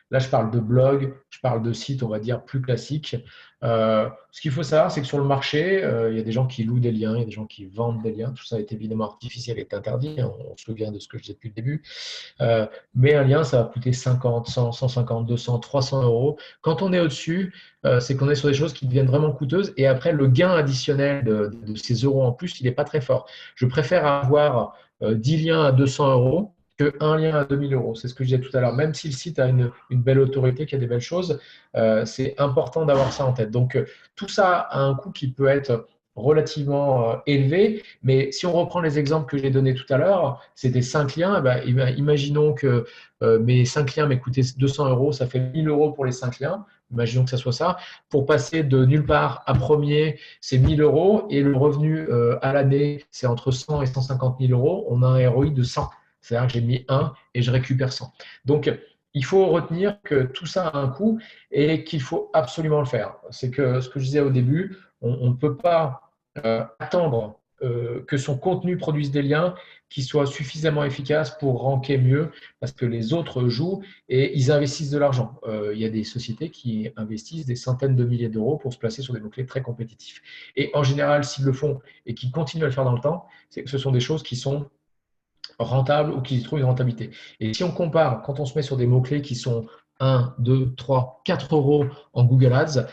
Là, je parle de blog, je parle de sites, on va dire, plus classiques. Ce qu'il faut savoir, c'est que sur le marché, il y a des gens qui louent des liens, il y a des gens qui vendent des liens. Tout ça est évidemment artificiel et est interdit. On se souvient de ce que je disais depuis le début. Mais un lien, ça va coûter 50, 100, 150, 200, 300 euros. Quand on est au-dessus, c'est qu'on est sur des choses qui deviennent vraiment coûteuses. Et après, le gain additionnel de ces euros en plus, il n'est pas très fort. Je préfère avoir 10 liens à 200 euros qu'un lien à 2000 euros. C'est ce que je disais tout à l'heure. Même si le site a une belle autorité, qu'il y a des belles choses, c'est important d'avoir ça en tête. Donc, tout ça a un coût qui peut être relativement élevé, mais si on reprend les exemples que j'ai donnés tout à l'heure, c'était 5 liens, imaginons que mes 5 liens m'aient coûté 200 euros, ça fait 1000 euros pour les 5 liens, imaginons que ça soit ça. Pour passer de nulle part à premier, c'est 1000 euros, et le revenu à l'année, c'est entre 100 et 150 000 euros, on a un ROI de 100. C'est-à-dire que j'ai mis 1 et je récupère 100. Donc, il faut retenir que tout ça a un coût et qu'il faut absolument le faire. C'est que ce que je disais au début, on ne peut pas attendre que son contenu produise des liens qui soient suffisamment efficaces pour ranker mieux parce que les autres jouent et ils investissent de l'argent. Il y a des sociétés qui investissent des centaines de milliers d'euros pour se placer sur des mots-clés très compétitifs. Et en général, s'ils le font et qu'ils continuent à le faire dans le temps, c'est que ce sont des choses qui sont rentables ou qui y trouvent une rentabilité. Et si on compare, quand on se met sur des mots-clés qui sont 1, 2, 3, 4 euros en Google Ads,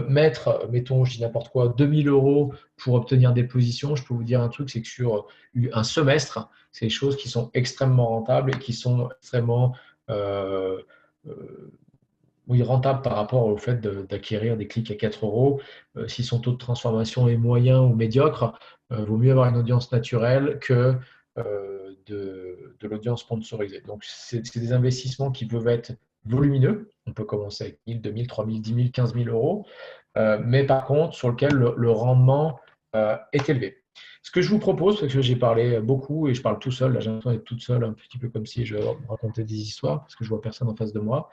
mettons, je dis n'importe quoi, 2000 euros pour obtenir des positions, je peux vous dire un truc, c'est que sur un semestre, c'est des choses qui sont extrêmement rentables et qui sont extrêmement rentables par rapport au fait d'acquérir des clics à 4 euros. Si son taux de transformation est moyen ou médiocre, vaut mieux avoir une audience naturelle que de l'audience sponsorisée. Donc, c'est des investissements qui peuvent être volumineux. On peut commencer avec 1000, 2000, 3000, 10 000, 15 000 euros, mais par contre, sur lequel le rendement est élevé. Ce que je vous propose, parce que j'ai parlé beaucoup et je parle tout seul, là j'ai l'impression d'être toute seule, un petit peu comme si je racontais des histoires, parce que je vois personne en face de moi.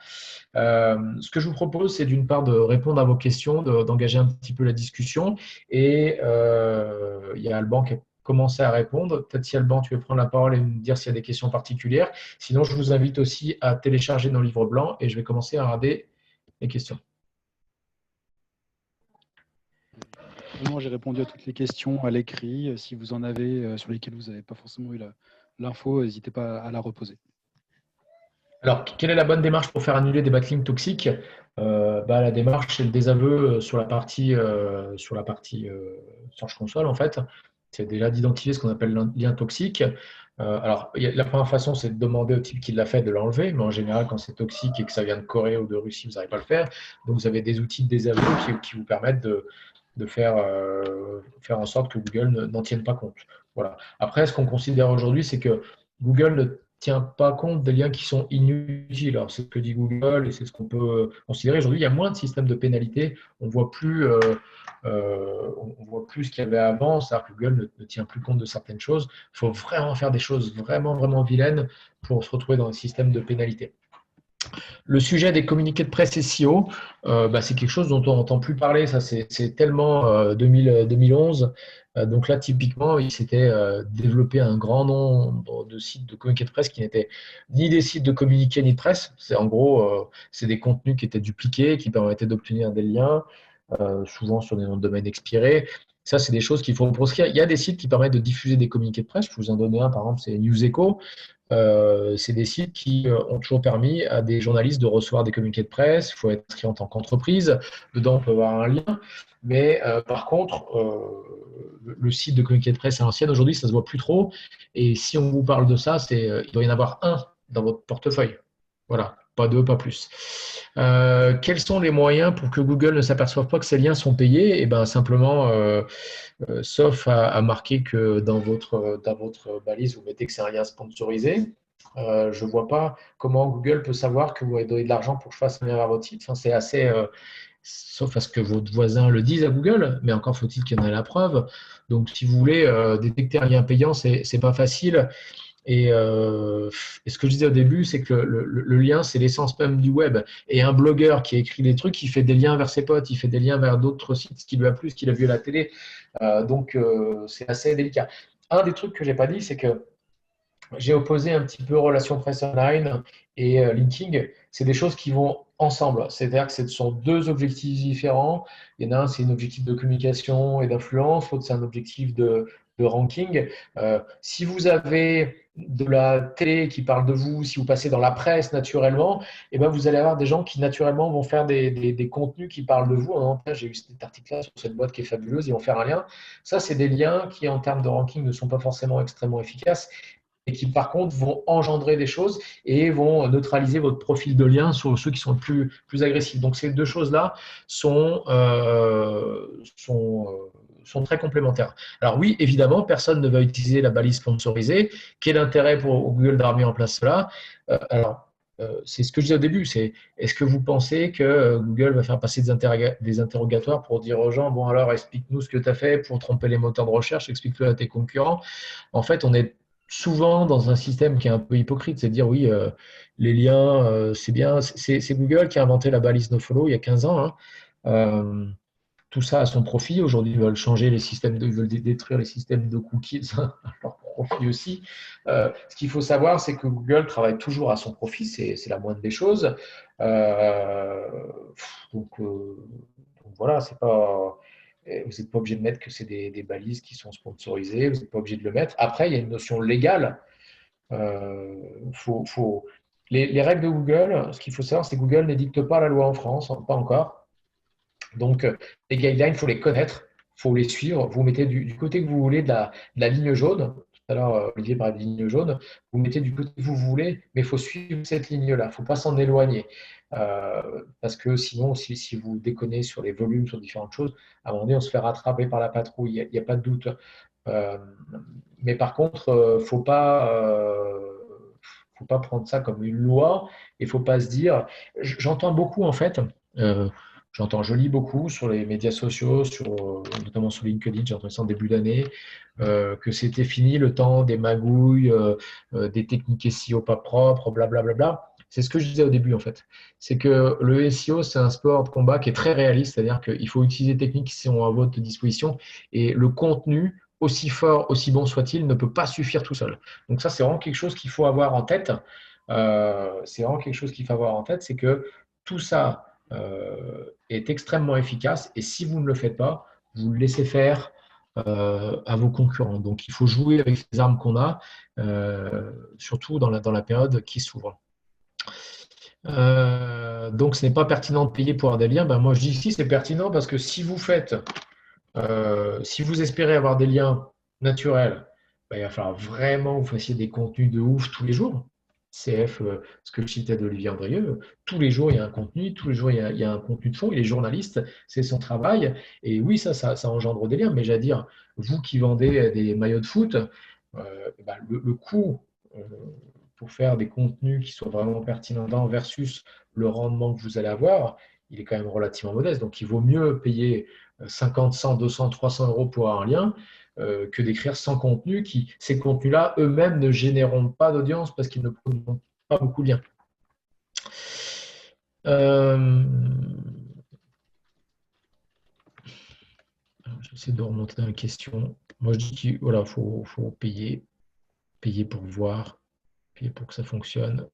Ce que je vous propose, c'est d'une part de répondre à vos questions, d'engager un petit peu la discussion. Et il y a Alban qui a commencé à répondre. Peut-être si Alban, tu veux prendre la parole et me dire s'il y a des questions particulières. Sinon, je vous invite aussi à télécharger nos livres blancs et je vais commencer à regarder les questions. Moi, j'ai répondu à toutes les questions à l'écrit. Si vous en avez sur lesquelles vous n'avez pas forcément eu l'info, n'hésitez pas à la reposer. Alors, quelle est la bonne démarche pour faire annuler des backlinks toxiques? La démarche, c'est le désaveu sur la partie Search Console, en fait. C'est déjà d'identifier ce qu'on appelle le lien toxique. Alors, la première façon, c'est de demander au type qui l'a fait de l'enlever, mais en général, quand c'est toxique et que ça vient de Corée ou de Russie, vous n'arrivez pas à le faire. Donc, vous avez des outils de désaveu qui vous permettent de faire en sorte que Google n'en tienne pas compte. Voilà. Après, ce qu'on considère aujourd'hui, c'est que Google ne tient pas compte des liens qui sont inutiles. Alors, c'est ce que dit Google et c'est ce qu'on peut considérer. Aujourd'hui, il y a moins de systèmes de pénalité. On ne voit plus ce qu'il y avait avant. C'est-à-dire que Google ne tient plus compte de certaines choses. Il faut vraiment faire des choses vraiment, vraiment vilaines pour se retrouver dans un système de pénalité. Le sujet des communiqués de presse SEO, c'est quelque chose dont on n'entend plus parler. Ça, c'est tellement 2011. Donc là, typiquement, il s'était développé un grand nombre de sites de communiqués de presse qui n'étaient ni des sites de communiqués ni de presse. C'est en gros, c'est des contenus qui étaient dupliqués, qui permettaient d'obtenir des liens, souvent sur des noms de domaine expirés. Ça, c'est des choses qu'il faut proscrire. Il y a des sites qui permettent de diffuser des communiqués de presse. Je vous en donner un, par exemple, c'est NewsEcho. C'est des sites qui ont toujours permis à des journalistes de recevoir des communiqués de presse. Il faut être inscrit en tant qu'entreprise. Dedans, on peut avoir un lien. Mais par contre, le site de communiqué de presse à l'ancienne, aujourd'hui, ça ne se voit plus trop. Et si on vous parle de ça, il doit y en avoir un dans votre portefeuille. Voilà, pas deux, pas plus. Quels sont les moyens pour que Google ne s'aperçoive pas que ces liens sont payés? Et ben simplement, sauf à marquer que dans votre balise, vous mettez que c'est un lien sponsorisé. Je ne vois pas comment Google peut savoir que vous avez donné de l'argent pour que je fasse un lien vers votre site. Enfin, c'est assez, sauf à ce que votre voisin le dise à Google, mais encore faut-il qu'il y en ait la preuve. Donc, si vous voulez détecter un lien payant, c'est pas facile. Et ce que je disais au début, c'est que le lien, c'est l'essence même du web. Et un blogueur qui écrit des trucs, il fait des liens vers ses potes, il fait des liens vers d'autres sites, ce qui lui a plu, ce qu'il a vu à la télé. Donc, c'est assez délicat. Un des trucs que je n'ai pas dit, c'est que j'ai opposé un petit peu Relations Presse Online et Linking. C'est des choses qui vont ensemble. C'est-à-dire que ce sont deux objectifs différents. Il y en a un, c'est un objectif de communication et d'influence. L'autre, c'est un objectif de ranking. Si vous avez de la télé qui parle de vous, si vous passez dans la presse naturellement, eh ben vous allez avoir des gens qui naturellement vont faire des contenus qui parlent de vous. J'ai eu cet article-là sur cette boîte qui est fabuleuse, ils vont faire un lien. Ça, c'est des liens qui, en termes de ranking, ne sont pas forcément extrêmement efficaces et qui, par contre, vont engendrer des choses et vont neutraliser votre profil de lien sur ceux qui sont plus agressifs. Donc, ces deux choses-là sont très complémentaires. Alors oui, évidemment, personne ne va utiliser la balise sponsorisée. Quel intérêt pour Google d'avoir mis en place cela? C'est ce que je disais au début, c'est est-ce que vous pensez que Google va faire passer des interrogatoires pour dire aux gens, bon alors explique-nous ce que tu as fait pour tromper les moteurs de recherche, explique-le à tes concurrents. En fait, on est souvent dans un système qui est un peu hypocrite, c'est de dire oui, les liens, c'est bien. C'est Google qui a inventé la balise nofollow il y a 15 ans. Hein. Tout ça à son profit. Aujourd'hui, ils veulent changer les systèmes, ils veulent détruire les systèmes de cookies à leur profit aussi. Ce qu'il faut savoir, c'est que Google travaille toujours à son profit, c'est la moindre des choses. Donc voilà, c'est pas. Vous n'êtes pas obligé de mettre que c'est des balises qui sont sponsorisées, vous n'êtes pas obligé de le mettre. Après, il y a une notion légale. Les règles de Google, ce qu'il faut savoir, c'est que Google n'édicte pas la loi en France, pas encore. Donc, les guidelines, il faut les connaître, il faut les suivre. Vous mettez du côté que vous voulez de la ligne jaune. Tout à l'heure, Olivier parlait de ligne jaune. Vous mettez du côté que vous voulez, mais il faut suivre cette ligne-là. Il ne faut pas s'en éloigner. Parce que sinon, si vous déconnez sur les volumes, sur différentes choses, à un moment donné, on se fait rattraper par la patrouille. Il n'y a pas de doute. Mais par contre, il ne faut pas prendre ça comme une loi. Il ne faut pas se dire. J'entends beaucoup, en fait. Je lis beaucoup sur les médias sociaux, notamment sur LinkedIn, j'ai entendu ça en début d'année, que c'était fini le temps des magouilles, des techniques SEO pas propres, blablabla. C'est ce que je disais au début en fait. C'est que le SEO, c'est un sport de combat qui est très réaliste, c'est-à-dire qu'il faut utiliser des techniques qui sont à votre disposition et le contenu, aussi fort, aussi bon soit-il, ne peut pas suffire tout seul. Donc ça, c'est vraiment quelque chose qu'il faut avoir en tête. C'est que tout ça est extrêmement efficace et si vous ne le faites pas, vous le laissez faire à vos concurrents. Donc il faut jouer avec les armes qu'on a, surtout dans la période qui s'ouvre. Donc ce n'est pas pertinent de payer pour avoir des liens. Ben, moi je dis ici c'est pertinent parce que si vous espérez avoir des liens naturels, ben, il va falloir vraiment que vous fassiez des contenus de ouf tous les jours. CF, ce que je citais d'Olivier Andrieux, tous les jours il y a un contenu, tous les jours il y a un contenu de fond, il est journaliste, c'est son travail, et oui, ça engendre des liens, mais j'allais dire, vous qui vendez des maillots de foot, ben, le coût pour faire des contenus qui soient vraiment pertinents versus le rendement que vous allez avoir, il est quand même relativement modeste, donc il vaut mieux payer 50, 100, 200, 300 euros pour avoir un lien, que d'écrire 100 contenus ces contenus-là, eux-mêmes, ne généreront pas d'audience parce qu'ils ne produiront pas beaucoup de liens. J'essaie de remonter dans les questions. Moi, je dis qu'il faut payer pour voir, payer pour que ça fonctionne.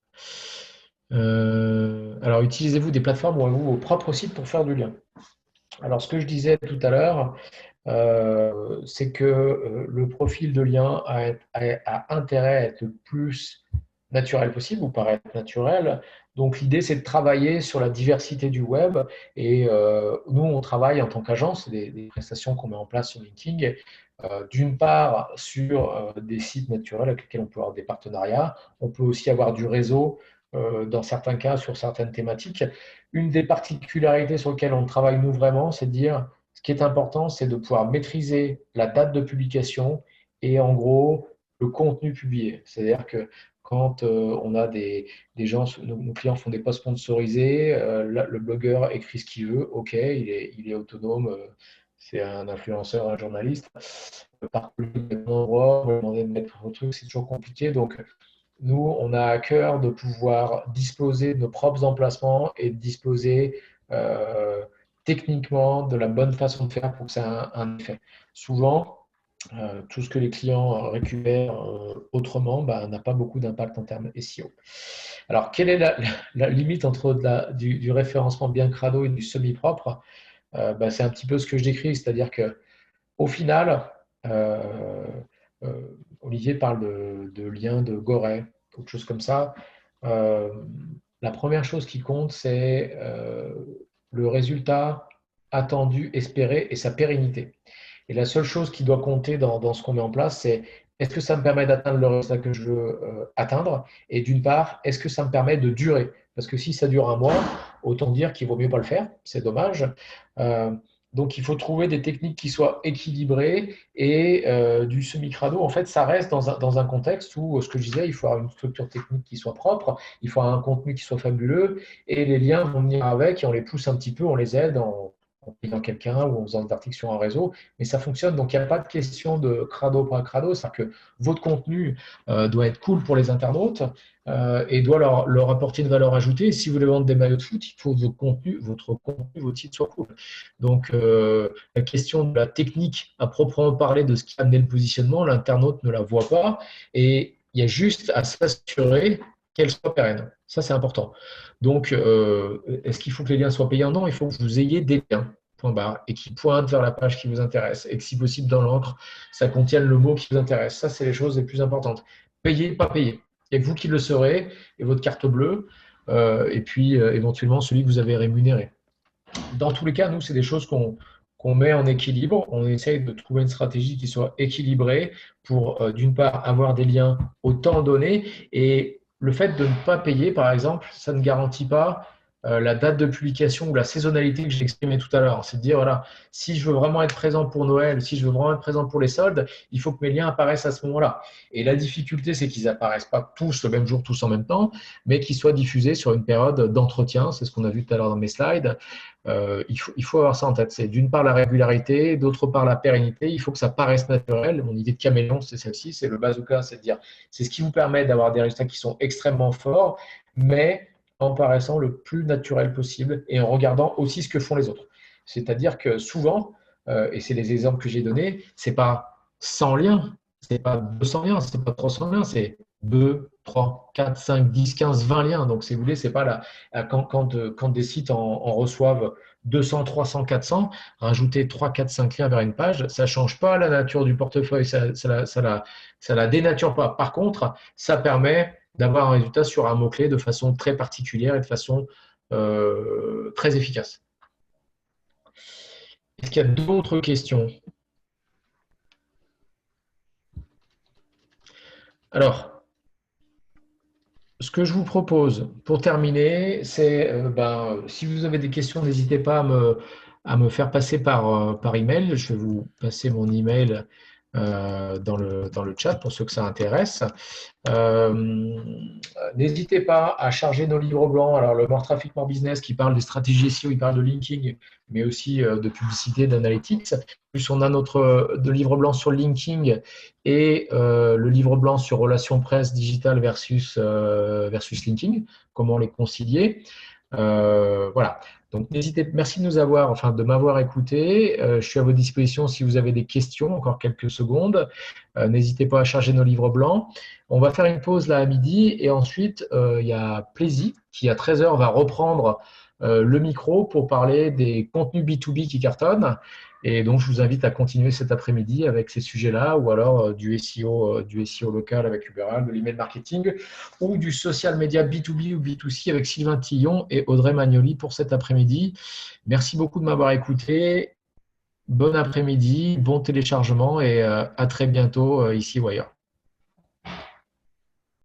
Alors, utilisez-vous des plateformes ou avez-vous vos propres sites pour faire du lien? Alors, ce que je disais tout à l'heure, c'est que le profil de lien a intérêt à être le plus naturel possible ou paraître naturel. Donc, l'idée, c'est de travailler sur la diversité du web. Et nous, on travaille en tant qu'agence, c'est des prestations qu'on met en place sur LinkedIn. D'une part, sur des sites naturels avec lesquels on peut avoir des partenariats. On peut aussi avoir du réseau dans certains cas sur certaines thématiques. Une des particularités sur lesquelles on travaille, nous, vraiment, c'est de dire ce qui est important, c'est de pouvoir maîtriser la date de publication et en gros le contenu publié. C'est-à-dire que quand on a des gens, nos clients font des posts sponsorisés, le blogueur écrit ce qu'il veut, ok, il est autonome, c'est un influenceur, un journaliste. Par contre, on va demander de mettre un truc, c'est toujours compliqué. Donc, nous, on a à cœur de pouvoir disposer de nos propres emplacements et de disposer techniquement de la bonne façon de faire pour que ça ait un effet. Souvent, tout ce que les clients récupèrent autrement n'a pas beaucoup d'impact en termes SEO. Alors, quelle est la limite entre du référencement bien crado et du semi-propre? C'est un petit peu ce que je décris, c'est-à-dire qu'au final, Olivier parle de lien de Goret, quelque chose comme ça. La première chose qui compte, c'est le résultat attendu, espéré et sa pérennité. Et la seule chose qui doit compter dans ce qu'on met en place, c'est est-ce que ça me permet d'atteindre le résultat que je veux atteindre? Et d'une part, est-ce que ça me permet de durer? Parce que si ça dure un mois, autant dire qu'il vaut mieux pas le faire. C'est dommage. Donc, il faut trouver des techniques qui soient équilibrées et du semi-crado, en fait, ça reste dans un contexte où, ce que je disais, il faut avoir une structure technique qui soit propre, il faut avoir un contenu qui soit fabuleux et les liens vont venir avec et on les pousse un petit peu, on les aide en payant quelqu'un ou en faisant des articles sur un réseau, mais ça fonctionne. Donc, il n'y a pas de question de crado pour un crado, c'est-à-dire que votre contenu doit être cool pour les internautes et doit leur apporter une valeur ajoutée. Et si vous voulez vendre des maillots de foot, il faut que votre contenu, votre site soit cool. Donc, la question de la technique à proprement parler de ce qui a amené le positionnement, l'internaute ne la voit pas et il y a juste à s'assurer qu'elle soit pérenne. Ça, c'est important. Donc, est-ce qu'il faut que les liens soient payants? Non, il faut que vous ayez des liens, point barre, et qui pointent vers la page qui vous intéresse, et que si possible, dans l'encre, ça contienne le mot qui vous intéresse. Ça, c'est les choses les plus importantes. Payer, pas payer. Il n'y a que vous qui le saurez, et votre carte bleue, et puis éventuellement celui que vous avez rémunéré. Dans tous les cas, nous, c'est des choses qu'on met en équilibre. On essaye de trouver une stratégie qui soit équilibrée pour, d'une part, avoir des liens au temps donné. Et le fait de ne pas payer, par exemple, ça ne garantit pas la date de publication ou la saisonnalité que j'ai exprimée tout à l'heure. C'est de dire, voilà, si je veux vraiment être présent pour Noël, si je veux vraiment être présent pour les soldes, il faut que mes liens apparaissent à ce moment-là. Et la difficulté, c'est qu'ils n'apparaissent pas tous le même jour, tous en même temps, mais qu'ils soient diffusés sur une période d'entretien. C'est ce qu'on a vu tout à l'heure dans mes slides. Il faut avoir ça en tête. C'est d'une part la régularité, d'autre part la pérennité. Il faut que ça paraisse naturel. Mon idée de caméléon, c'est celle-ci, c'est le bazooka, c'est de dire, c'est ce qui vous permet d'avoir des résultats qui sont extrêmement forts, mais en paraissant le plus naturel possible et en regardant aussi ce que font les autres. C'est-à-dire que souvent, et c'est les exemples que j'ai donnés, c'est pas 100 liens, c'est pas 200 liens, c'est pas 300 liens, c'est 2, 3, 4, 5, 10, 15, 20 liens. Donc, si vous voulez, c'est pas là. Quand des sites en reçoivent 200, 300, 400, rajouter 3, 4, 5 liens vers une page, ça ne change pas la nature du portefeuille, ça la dénature pas. Par contre, ça permet d'avoir un résultat sur un mot-clé de façon très particulière et de façon très efficace. Est-ce qu'il y a d'autres questions? Alors, ce que je vous propose pour terminer, c'est si vous avez des questions, n'hésitez pas à me faire passer par email. Je vais vous passer mon email dans le chat pour ceux que ça intéresse. N'hésitez pas à charger nos livres blancs. Alors, le More Traffic, More Business qui parle des stratégies SEO, il parle de linking, mais aussi de publicité, d'analytics. Plus, on a notre livre blanc sur le linking et le livre blanc sur relations presse digitale versus linking, comment les concilier. Voilà. Donc, merci de m'avoir écouté. Je suis à votre disposition si vous avez des questions, encore quelques secondes. N'hésitez pas à charger nos livres blancs. On va faire une pause là à midi et ensuite, il y a Plaisy qui, à 13h, va reprendre le micro pour parler des contenus B2B qui cartonnent. Et donc, je vous invite à continuer cet après-midi avec ces sujets-là, ou alors du SEO local avec Uberal, de l'email marketing, ou du social media B2B ou B2C avec Sylvain Tillon et Audrey Magnoli pour cet après-midi. Merci beaucoup de m'avoir écouté. Bon après-midi, bon téléchargement et à très bientôt ici ou ailleurs.